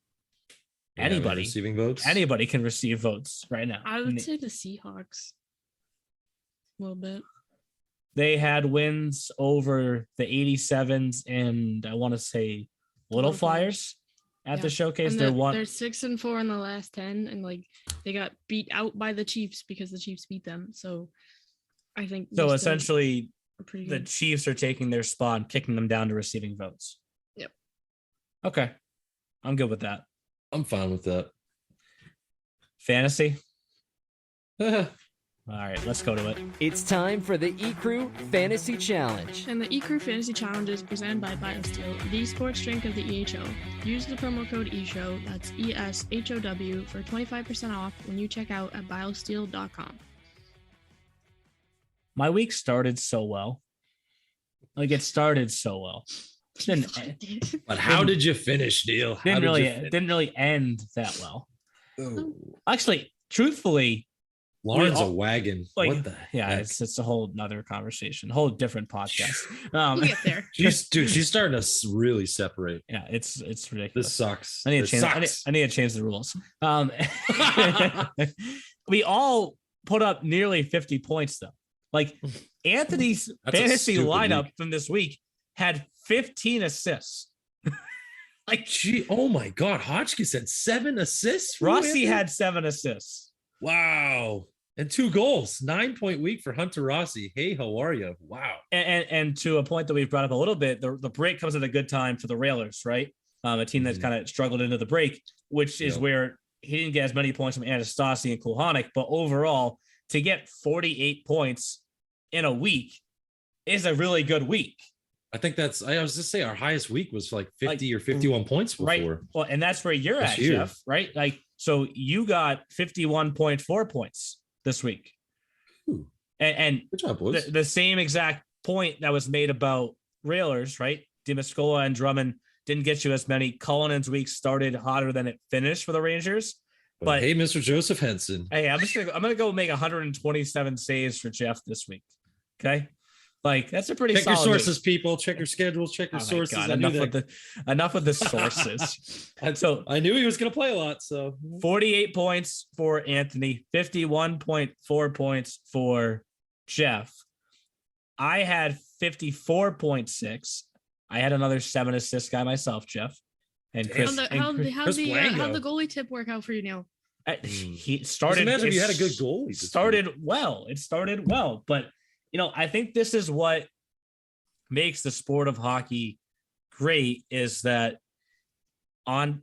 anybody receiving votes. Anybody can receive votes right now. I would say the Seahawks. A little bit. They had wins over the 87s and I want to say Little Flyers at the showcase. They're 6-4 in the last 10, and like they got beat out by the Chiefs because the Chiefs beat them. So I think so. Essentially, the Chiefs are taking their spot and kicking them down to receiving votes. Yep. Okay, I'm good with that. I'm fine with that. Fantasy. All right, let's go to it. It's time for the eCrew Fantasy Challenge. And the eCrew Fantasy Challenge is presented by BioSteel, the sports drink of the EHL. Use the promo code ESHOW, that's ESHOW, for 25% off when you check out at biosteel.com. My week started so well. Like, it started so well. But how did you finish, Neil? Didn't really end that well. Ooh. Actually, truthfully, Lauren's a wagon. Like, what the heck? It's a whole nother conversation, a whole different podcast. We'll get there. She's starting to really separate. Yeah, it's ridiculous. This sucks. I need to change the rules. We all put up nearly 50 points though. Like Anthony's fantasy lineup from this week had 15 assists. Like, oh my God, Hotchkiss had 7 assists. Rossi had 7 assists. Wow. And 2 goals, 9-point week for Hunter Rossi. Hey, how are you? Wow. And to a point that we've brought up a little bit, the break comes at a good time for the Railers, right? A team that's kind of struggled into the break, which is where he didn't get as many points from Anastasi and Kulhanik, but overall, to get 48 points in a week is a really good week. I think I was just saying our highest week was like 50 or 51 points before. Right. Well, and that's where you're at, Jeff, right? Like, so you got 51.4 points this week. And good job, boys. The same exact point that was made about Railers, right? Dimascola and Drummond didn't get you as many. Cullinan's week started hotter than it finished for the Rangers. But hey, Mr. Joseph Henson. Hey, I'm gonna go make 127 saves for Jeff this week. Okay. Like, that's a pretty check solid your sources, week. People. Check your schedules. Check your sources. God, enough with the sources. So I knew he was going to play a lot. So 48 points for Anthony, 51.4 points for Jeff. I had 54.6. I had another 7 assist guy myself, Jeff. And Chris. How'd the goalie tip work out for you, Neil? He started. Imagine if you had a good goalie. It started well, but. I think this is what makes the sport of hockey great, is that on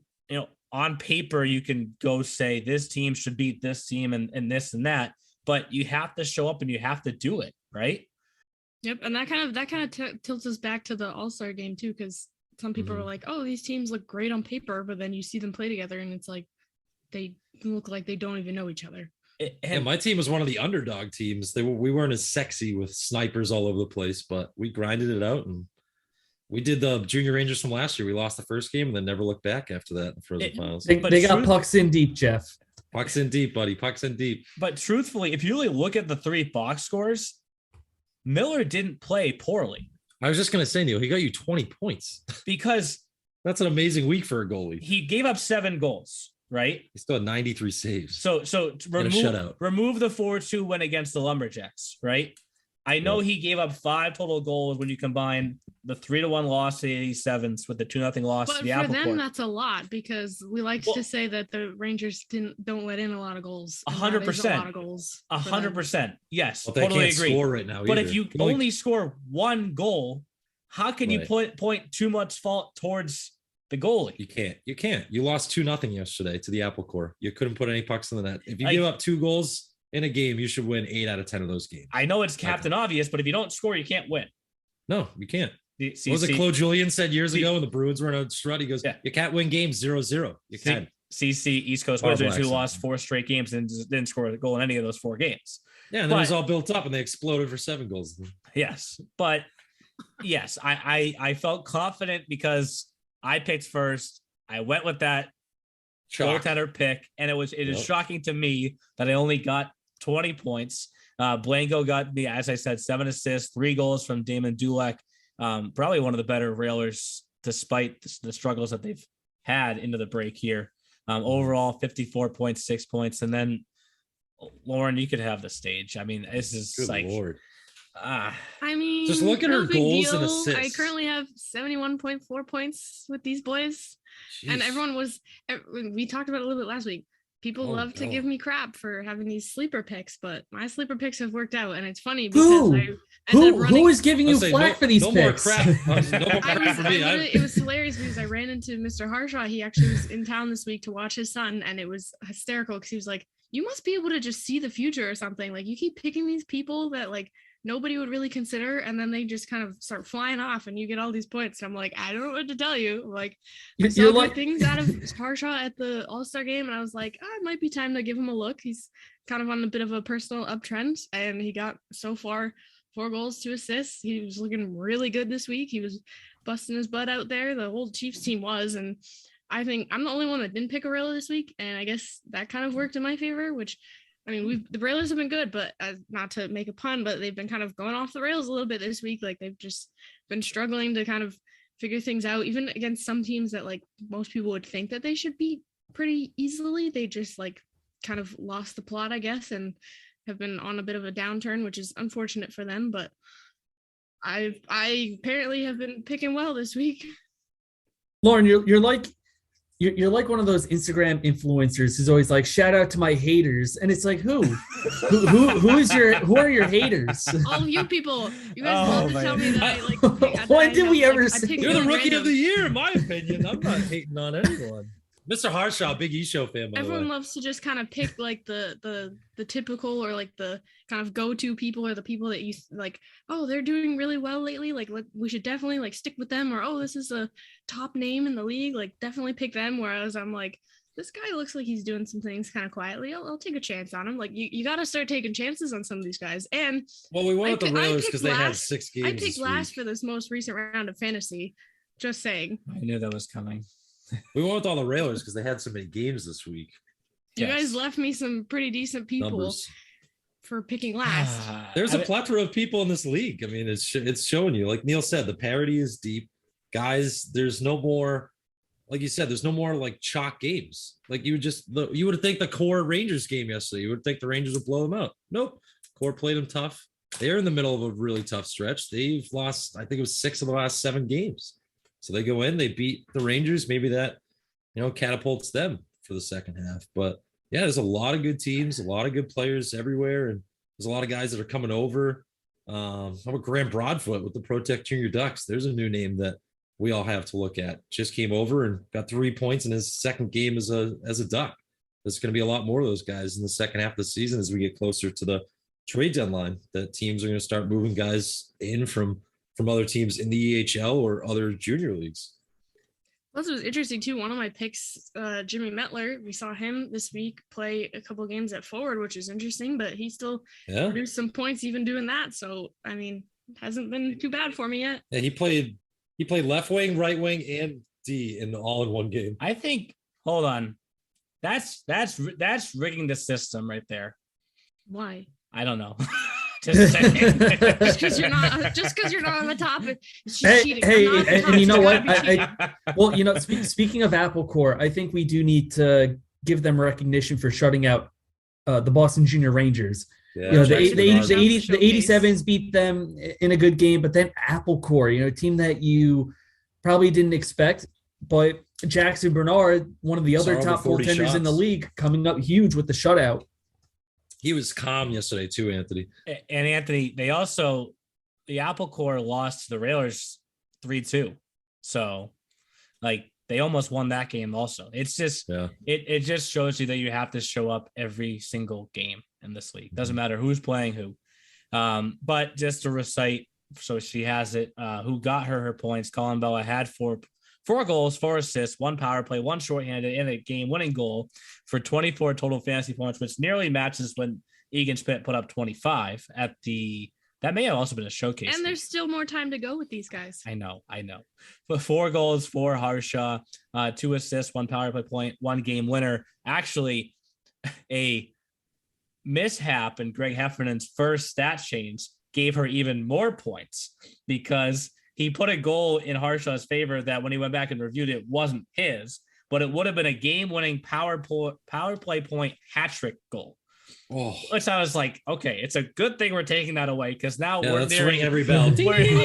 paper, you can go say this team should beat this team and this and that, but you have to show up and you have to do it, right? Yep. And that kind of tilts us back to the All-Star game too, because some people are like, oh, these teams look great on paper, but then you see them play together and it's like they look like they don't even know each other. And my team was one of the underdog teams. We weren't as sexy with snipers all over the place, but we grinded it out, and we did the Junior Rangers from last year. We lost the first game and then never looked back after that in the Frozen Finals. They got pucks in deep, Jeff. Pucks in deep, buddy. Pucks in deep. But truthfully, if you really look at the 3 box scores, Miller didn't play poorly. I was just going to say, Neil, he got you 20 points. Because that's an amazing week for a goalie. He gave up 7 goals. Right, he still had 93 saves. So remove the 4-2 win against the Lumberjacks. Right, I know he gave up 5 total goals when you combine the 3-1 loss to the 87s with the 2-0 loss to the Apple Corps. But for them, that's a lot, because we like to say that the Rangers don't let in a lot of goals. 100%, a lot of goals. 100%. Yes, well, they totally can't agree. score right now. But either. if you only score 1 goal, how can you point too much fault towards the goalie? You can't. You lost 2-0 yesterday to the Apple Corps. You couldn't put any pucks in the net. If you give up 2 goals in a game, you should win 8 out of 10 of those games. I know it's Captain Obvious, but if you don't score, you can't win. No, you can't. What was it Claude Julien said years ago when the Bruins were in a strut? He goes, you can't win games 0-0. You can. CC East Coast Wizards, who lost 4 straight games and didn't score a goal in any of those 4 games. Yeah, and then it was all built up and they exploded for 7 goals. Yes, but yes, I felt confident because I picked first. I went with that goaltender pick, and it is shocking to me that I only got 20 points. Blanco got me, as I said, 7 assists, 3 goals from Damon Dulek. Probably one of the better Railers, despite the struggles that they've had into the break here. Overall, 54.6 points. And then, Lauren, you could have the stage. I mean, this is Good like... Lord. I mean, just look at her goals and assists. I currently have 71.4 points with these boys. Jeez. And we talked about it a little bit last week. People love to give me crap for having these sleeper picks, but my sleeper picks have worked out. And it's funny because who is giving you flack for these picks? More crap. No crap for me. It was hilarious because I ran into Mr. Harshaw. He actually was in town this week to watch his son, and it was hysterical because he was like, you must be able to just see the future or something. Like, you keep picking these people that like nobody would really consider, and then they just kind of start flying off and you get all these points. And I'm like, I don't know what to tell you. Like, I saw good things out of Harshaw at the All-Star game, and I was like, it might be time to give him a look. He's kind of on a bit of a personal uptrend, and he got so far 4 goals, 2 assists. He was looking really good this week. He was busting his butt out there. The whole Chiefs team was, and I think I'm the only one that didn't pick a Rail this week, and I guess that kind of worked in my favor, which, I mean, the Railers have been good, but not to make a pun, but they've been kind of going off the rails a little bit this week. Like, they've just been struggling to kind of figure things out, even against some teams that like most people would think that they should beat pretty easily. They just like kind of lost the plot, I guess, and have been on a bit of a downturn, which is unfortunate for them. But I apparently have been picking well this week. Lauren, you're like you're like one of those Instagram influencers who's always like, shout out to my haters. And it's like, who are your haters? All of you people. You guys love to tell me that I like. When did we ever say pick You're the really rookie random. of the year, in my opinion. I'm not hating on anyone. Mr. Harshaw, big E-Show fan, by the Everyone way. loves to just kind of pick like the typical or like the kind of go-to people or the people that you like, oh, they're doing really well lately, like we should definitely like stick with them, or oh, this is a top name in the league, like definitely pick them. Whereas I'm like, this guy looks like he's doing some things kind of quietly. I'll take a chance on him. Like you got to start taking chances on some of these guys. And Well, we went with the I Railers picked because they had last- 6 games. I picked this last week. for this most recent round of fantasy. Just saying. I knew that was coming. We went with all the Railers because they had so many games this week. You Yes. guys left me some pretty decent people Numbers. for picking last. There's a plethora of people in this league. I mean, it's showing you. Like Neil said, the parity is deep. Guys, there's no more, like you said, there's no more like chalk games. Like you would think the core Rangers game yesterday, you would think the Rangers would blow them out. Nope. Core played them tough. They're in the middle of a really tough stretch. They've lost, I think it was 6 of the last 7 games. So they go in, they beat the Rangers. Maybe that, catapults them for the second half. But yeah, there's a lot of good teams, a lot of good players everywhere. And there's a lot of guys that are coming over. How about Graham Broadfoot with the Protect Junior Ducks? There's a new name that we all have to look at. Just came over and got 3 points in his second game as a Duck. There's going to be a lot more of those guys in the second half of the season as we get closer to the trade deadline. That teams are going to start moving guys in from other teams in the EHL or other junior leagues. Plus, it was interesting too. One of my picks, Jimmy Metler, we saw him this week play a couple games at forward, which is interesting, but he still produced some points even doing that. So, I mean, it hasn't been too bad for me yet. Yeah, he played left wing, right wing, and D all in one game. I think. Hold on, that's rigging the system right there. Why? I don't know. Just saying. Just because you're not on the top, it's just cheating. And you know what? Well, Speaking of Apple Core, I think we do need to give them recognition for shutting out the Boston Junior Rangers. Yeah, the Showcase. 87s beat them in a good game, but then Apple Core, a team that you probably didn't expect, but Jackson Bernard, one of the other top goaltenders in the league, coming up huge with the shutout. He was calm yesterday too, Anthony. And Anthony, the Apple Core lost to the Railers 3-2. So like they almost won that game also. It's just, it just shows you that you have to show up every single game in this league. Doesn't matter who's playing who. But just to recite, so she has it, who got her points. Colin Bella had four goals, 4 assists, 1 power play, 1 shorthanded, and a game-winning goal for 24 total fantasy points, which nearly matches when Egan Spit put up 25 at the. That may have also been a showcase. And there's still more time to go with these guys. I know. But 4 goals, 4 Harshaw, 2 assists, 1 power play point, 1 game winner. Actually, a mishap in Greg Heffernan's first stat change gave her even more points because he put a goal in Harshaw's favor that when he went back and reviewed it wasn't his, but it would have been a game-winning power play point hat trick goal. Oh, Which I was like, okay, it's a good thing we're taking that away because now we're let's nearing ring every bell. I You was hit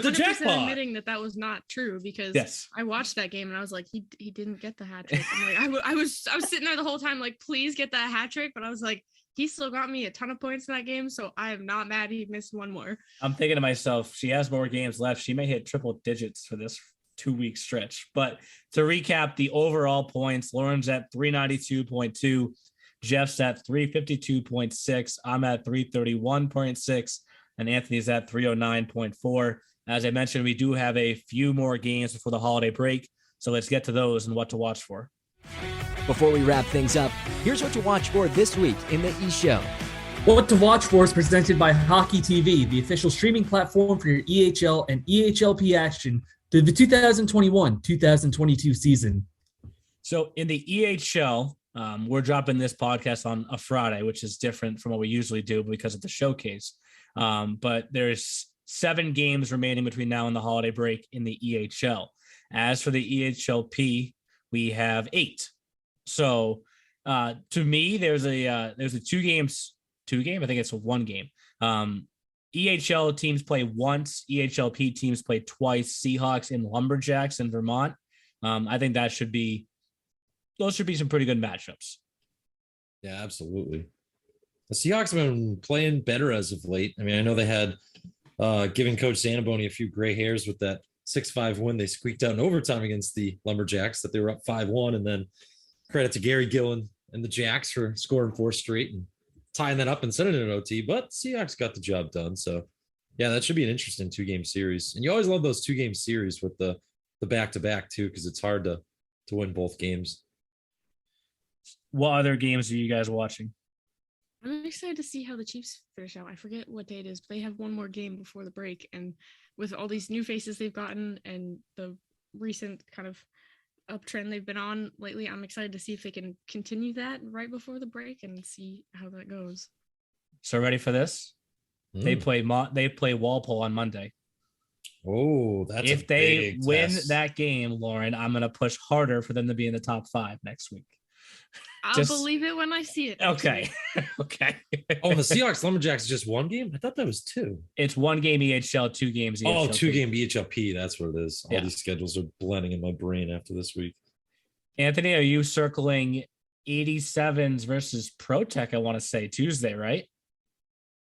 the 100% jackpot. admitting that was not true because Yes. I watched that game and I was like, he didn't get the hat trick. I'm like, I was sitting there the whole time like, please get that hat trick, but I was like, he still got me a ton of points in that game, so I am not mad he missed one more. I'm thinking to myself, she has more games left. She may hit triple digits for this 2-week stretch. But to recap the overall points, Lauren's at 392.2, Jeff's at 352.6, I'm at 331.6, and Anthony's at 309.4. As I mentioned, we do have a few more games before the holiday break, so let's get to those and what to watch for. Before we wrap things up, here's what to watch for this week in the E-Show. What to watch for is presented by Hockey TV, the official streaming platform for your EHL and EHLP action through the 2021-2022 season. So in the EHL, we're dropping this podcast on a Friday, which is different from what we usually do because of the showcase. But there's 7 games remaining between now and the holiday break in the EHL. As for the EHLP, we have 8. So to me, there's a 2 games. I think it's a 1 game. EHL teams play once. EHLP teams play twice. Seahawks and Lumberjacks in Vermont. I think those should be some pretty good matchups. Yeah, absolutely. The Seahawks have been playing better as of late. I mean, I know they had given Coach Zanaboni a few gray hairs with that 6-5 win. They squeaked out in overtime against the Lumberjacks that they were up 5-1. And then credit to Gary Gillen and the Jacks for scoring 4 straight and tying that up and sending it in OT. But Seahawks got the job done. So, yeah, that should be an interesting 2-game series. And you always love those 2-game series with the back-to-back, too, because it's hard to win both games. What other games are you guys watching? I'm excited to see how the Chiefs finish out. I forget what day it is, but they have one more game before the break. And with all these new faces they've gotten and the recent kind of uptrend they've been on lately, I'm excited to see if they can continue that right before the break and see how that goes. So ready for this? They play Walpole on Monday. Oh, that's if they win that game, Lauren, I'm gonna push harder for them to be in the top 5 next week. I'll believe it when I see it. Okay. Okay. Oh, and the Seahawks Lumberjacks is just 1 game? I thought that was 2. It's 1 game EHL, 2 games EHLP. Oh, 2-game EHLP. That's what it is. All Yeah. these schedules are blending in my brain after this week. Anthony, are you circling 87s versus Pro Tech? I want to say Tuesday, right?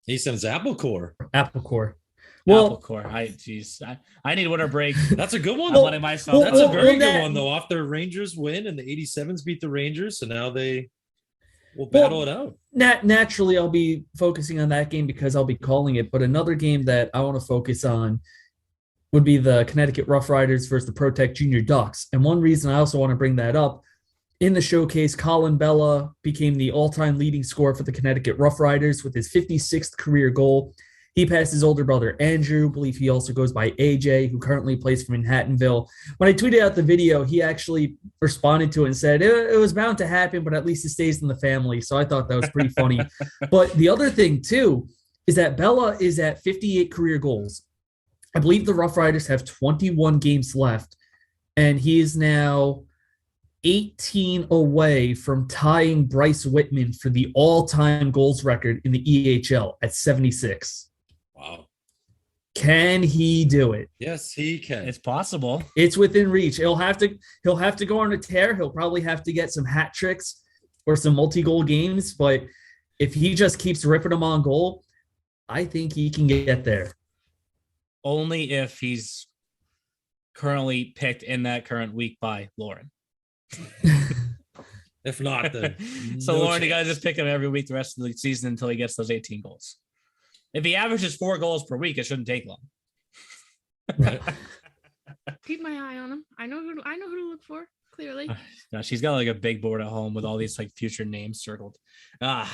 He sends Apple Core. Apple Core. Well, Well, Apple Core. I need winter break. That's a good one. I'm letting myself. That's a very good that- one, though. Off their Rangers win and the 87s beat the Rangers, so now they will battle it out. Naturally, I'll be focusing on that game because I'll be calling it. But another game that I want to focus on would be the Connecticut Rough Riders versus the Pro Tech Junior Ducks. And one reason I also want to bring that up, in the showcase, Colin Bella became the all-time leading scorer for the Connecticut Rough Riders with his 56th career goal. He passed his older brother, Andrew. I believe he also goes by AJ, who currently plays for Manhattanville. When I tweeted out the video, he actually responded to it and said, it was bound to happen, but at least it stays in the family. So I thought that was pretty funny. But the other thing, too, is that Bella is at 58 career goals. I believe the Rough Riders have 21 games left, and he is now 18 away from tying Bryce Whitman for the all-time goals record in the EHL at 76. Wow. Can he do it? Yes, he can. It's possible. It's within reach. He'll have to go on a tear. He'll probably have to get some hat tricks or some multi-goal games, but if he just keeps ripping them on goal, I think he can get there. Only if he's currently picked in that current week by Lauren. If not, then So no Lauren, you gotta chance. just pick him every week the rest of the season until he gets those 18 goals. If he averages 4 goals per week, it shouldn't take long. Right. Keep my eye on him. I know who to look for. Clearly, No, she's got like a big board at home with all these like future names circled. But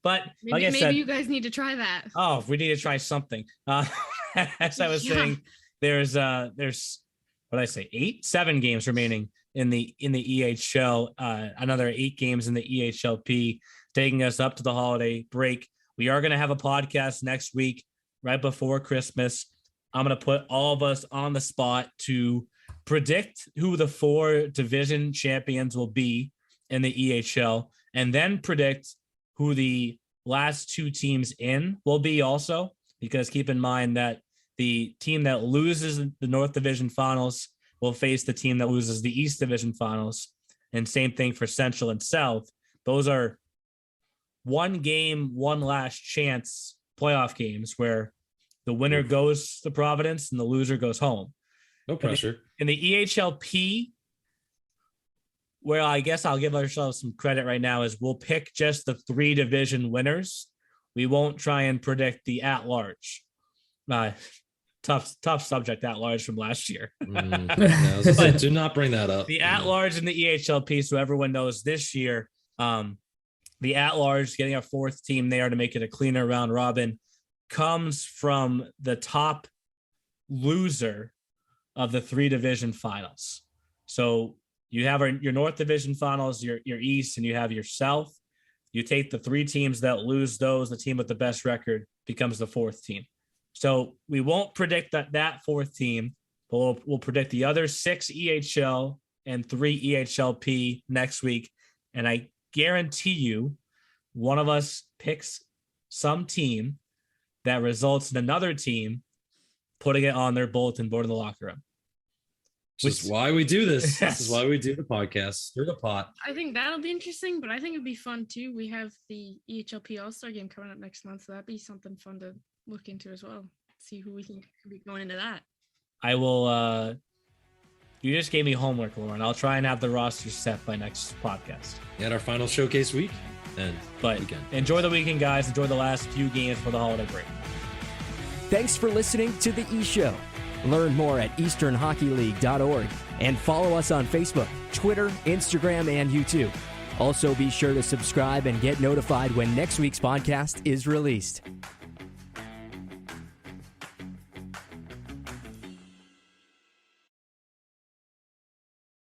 like maybe, I said, you guys need to try that. oh, we need to try something. As I was Yeah. saying, there's what did I say? 7 games remaining in the EHL. Another 8 games in the EHLP, taking us up to the holiday break. We are going to have a podcast next week, right before Christmas. I'm going to put all of us on the spot to predict who the 4 division champions will be in the EHL, and then predict who the last 2 teams in will be also, because keep in mind that the team that loses the North Division Finals will face the team that loses the East Division Finals, and same thing for Central and South. Those are 1 game, 1 last chance playoff games where the winner goes to Providence and the loser goes home. No pressure. In the EHLP, where I guess I'll give ourselves some credit right now, is we'll pick just the 3 division winners. We won't try and predict the at-large. Tough subject, at-large from last year. Do not bring that up. The at-large in the EHLP, so everyone knows this year, the at-large, getting a 4th team there to make it a cleaner round robin, comes from the top loser of the 3 division finals. So you have your North Division finals, your East, and you have your South. You take the 3 teams that lose those, the team with the best record becomes the 4th team. So we won't predict that 4th team, but we'll predict the other 6 EHL and 3 EHLP next week. And I guarantee you one of us picks some team that results in another team putting it on their bulletin board in the locker room. Which is why we do this. This is why we do the podcast. Stir the pot. I think that'll be interesting, but I think it'd be fun too. We have the EHLP All-Star game coming up next month, so that'd be something fun to look into as well. See who we can be going into that. I will. You just gave me homework, Lauren. I'll try and have the roster set by next podcast. At our final showcase week. But weekend. Enjoy the weekend, guys. Enjoy the last few games for the holiday break. Thanks for listening to The E-Show. Learn more at easternhockeyleague.org and follow us on Facebook, Twitter, Instagram, and YouTube. Also, be sure to subscribe and get notified when next week's podcast is released.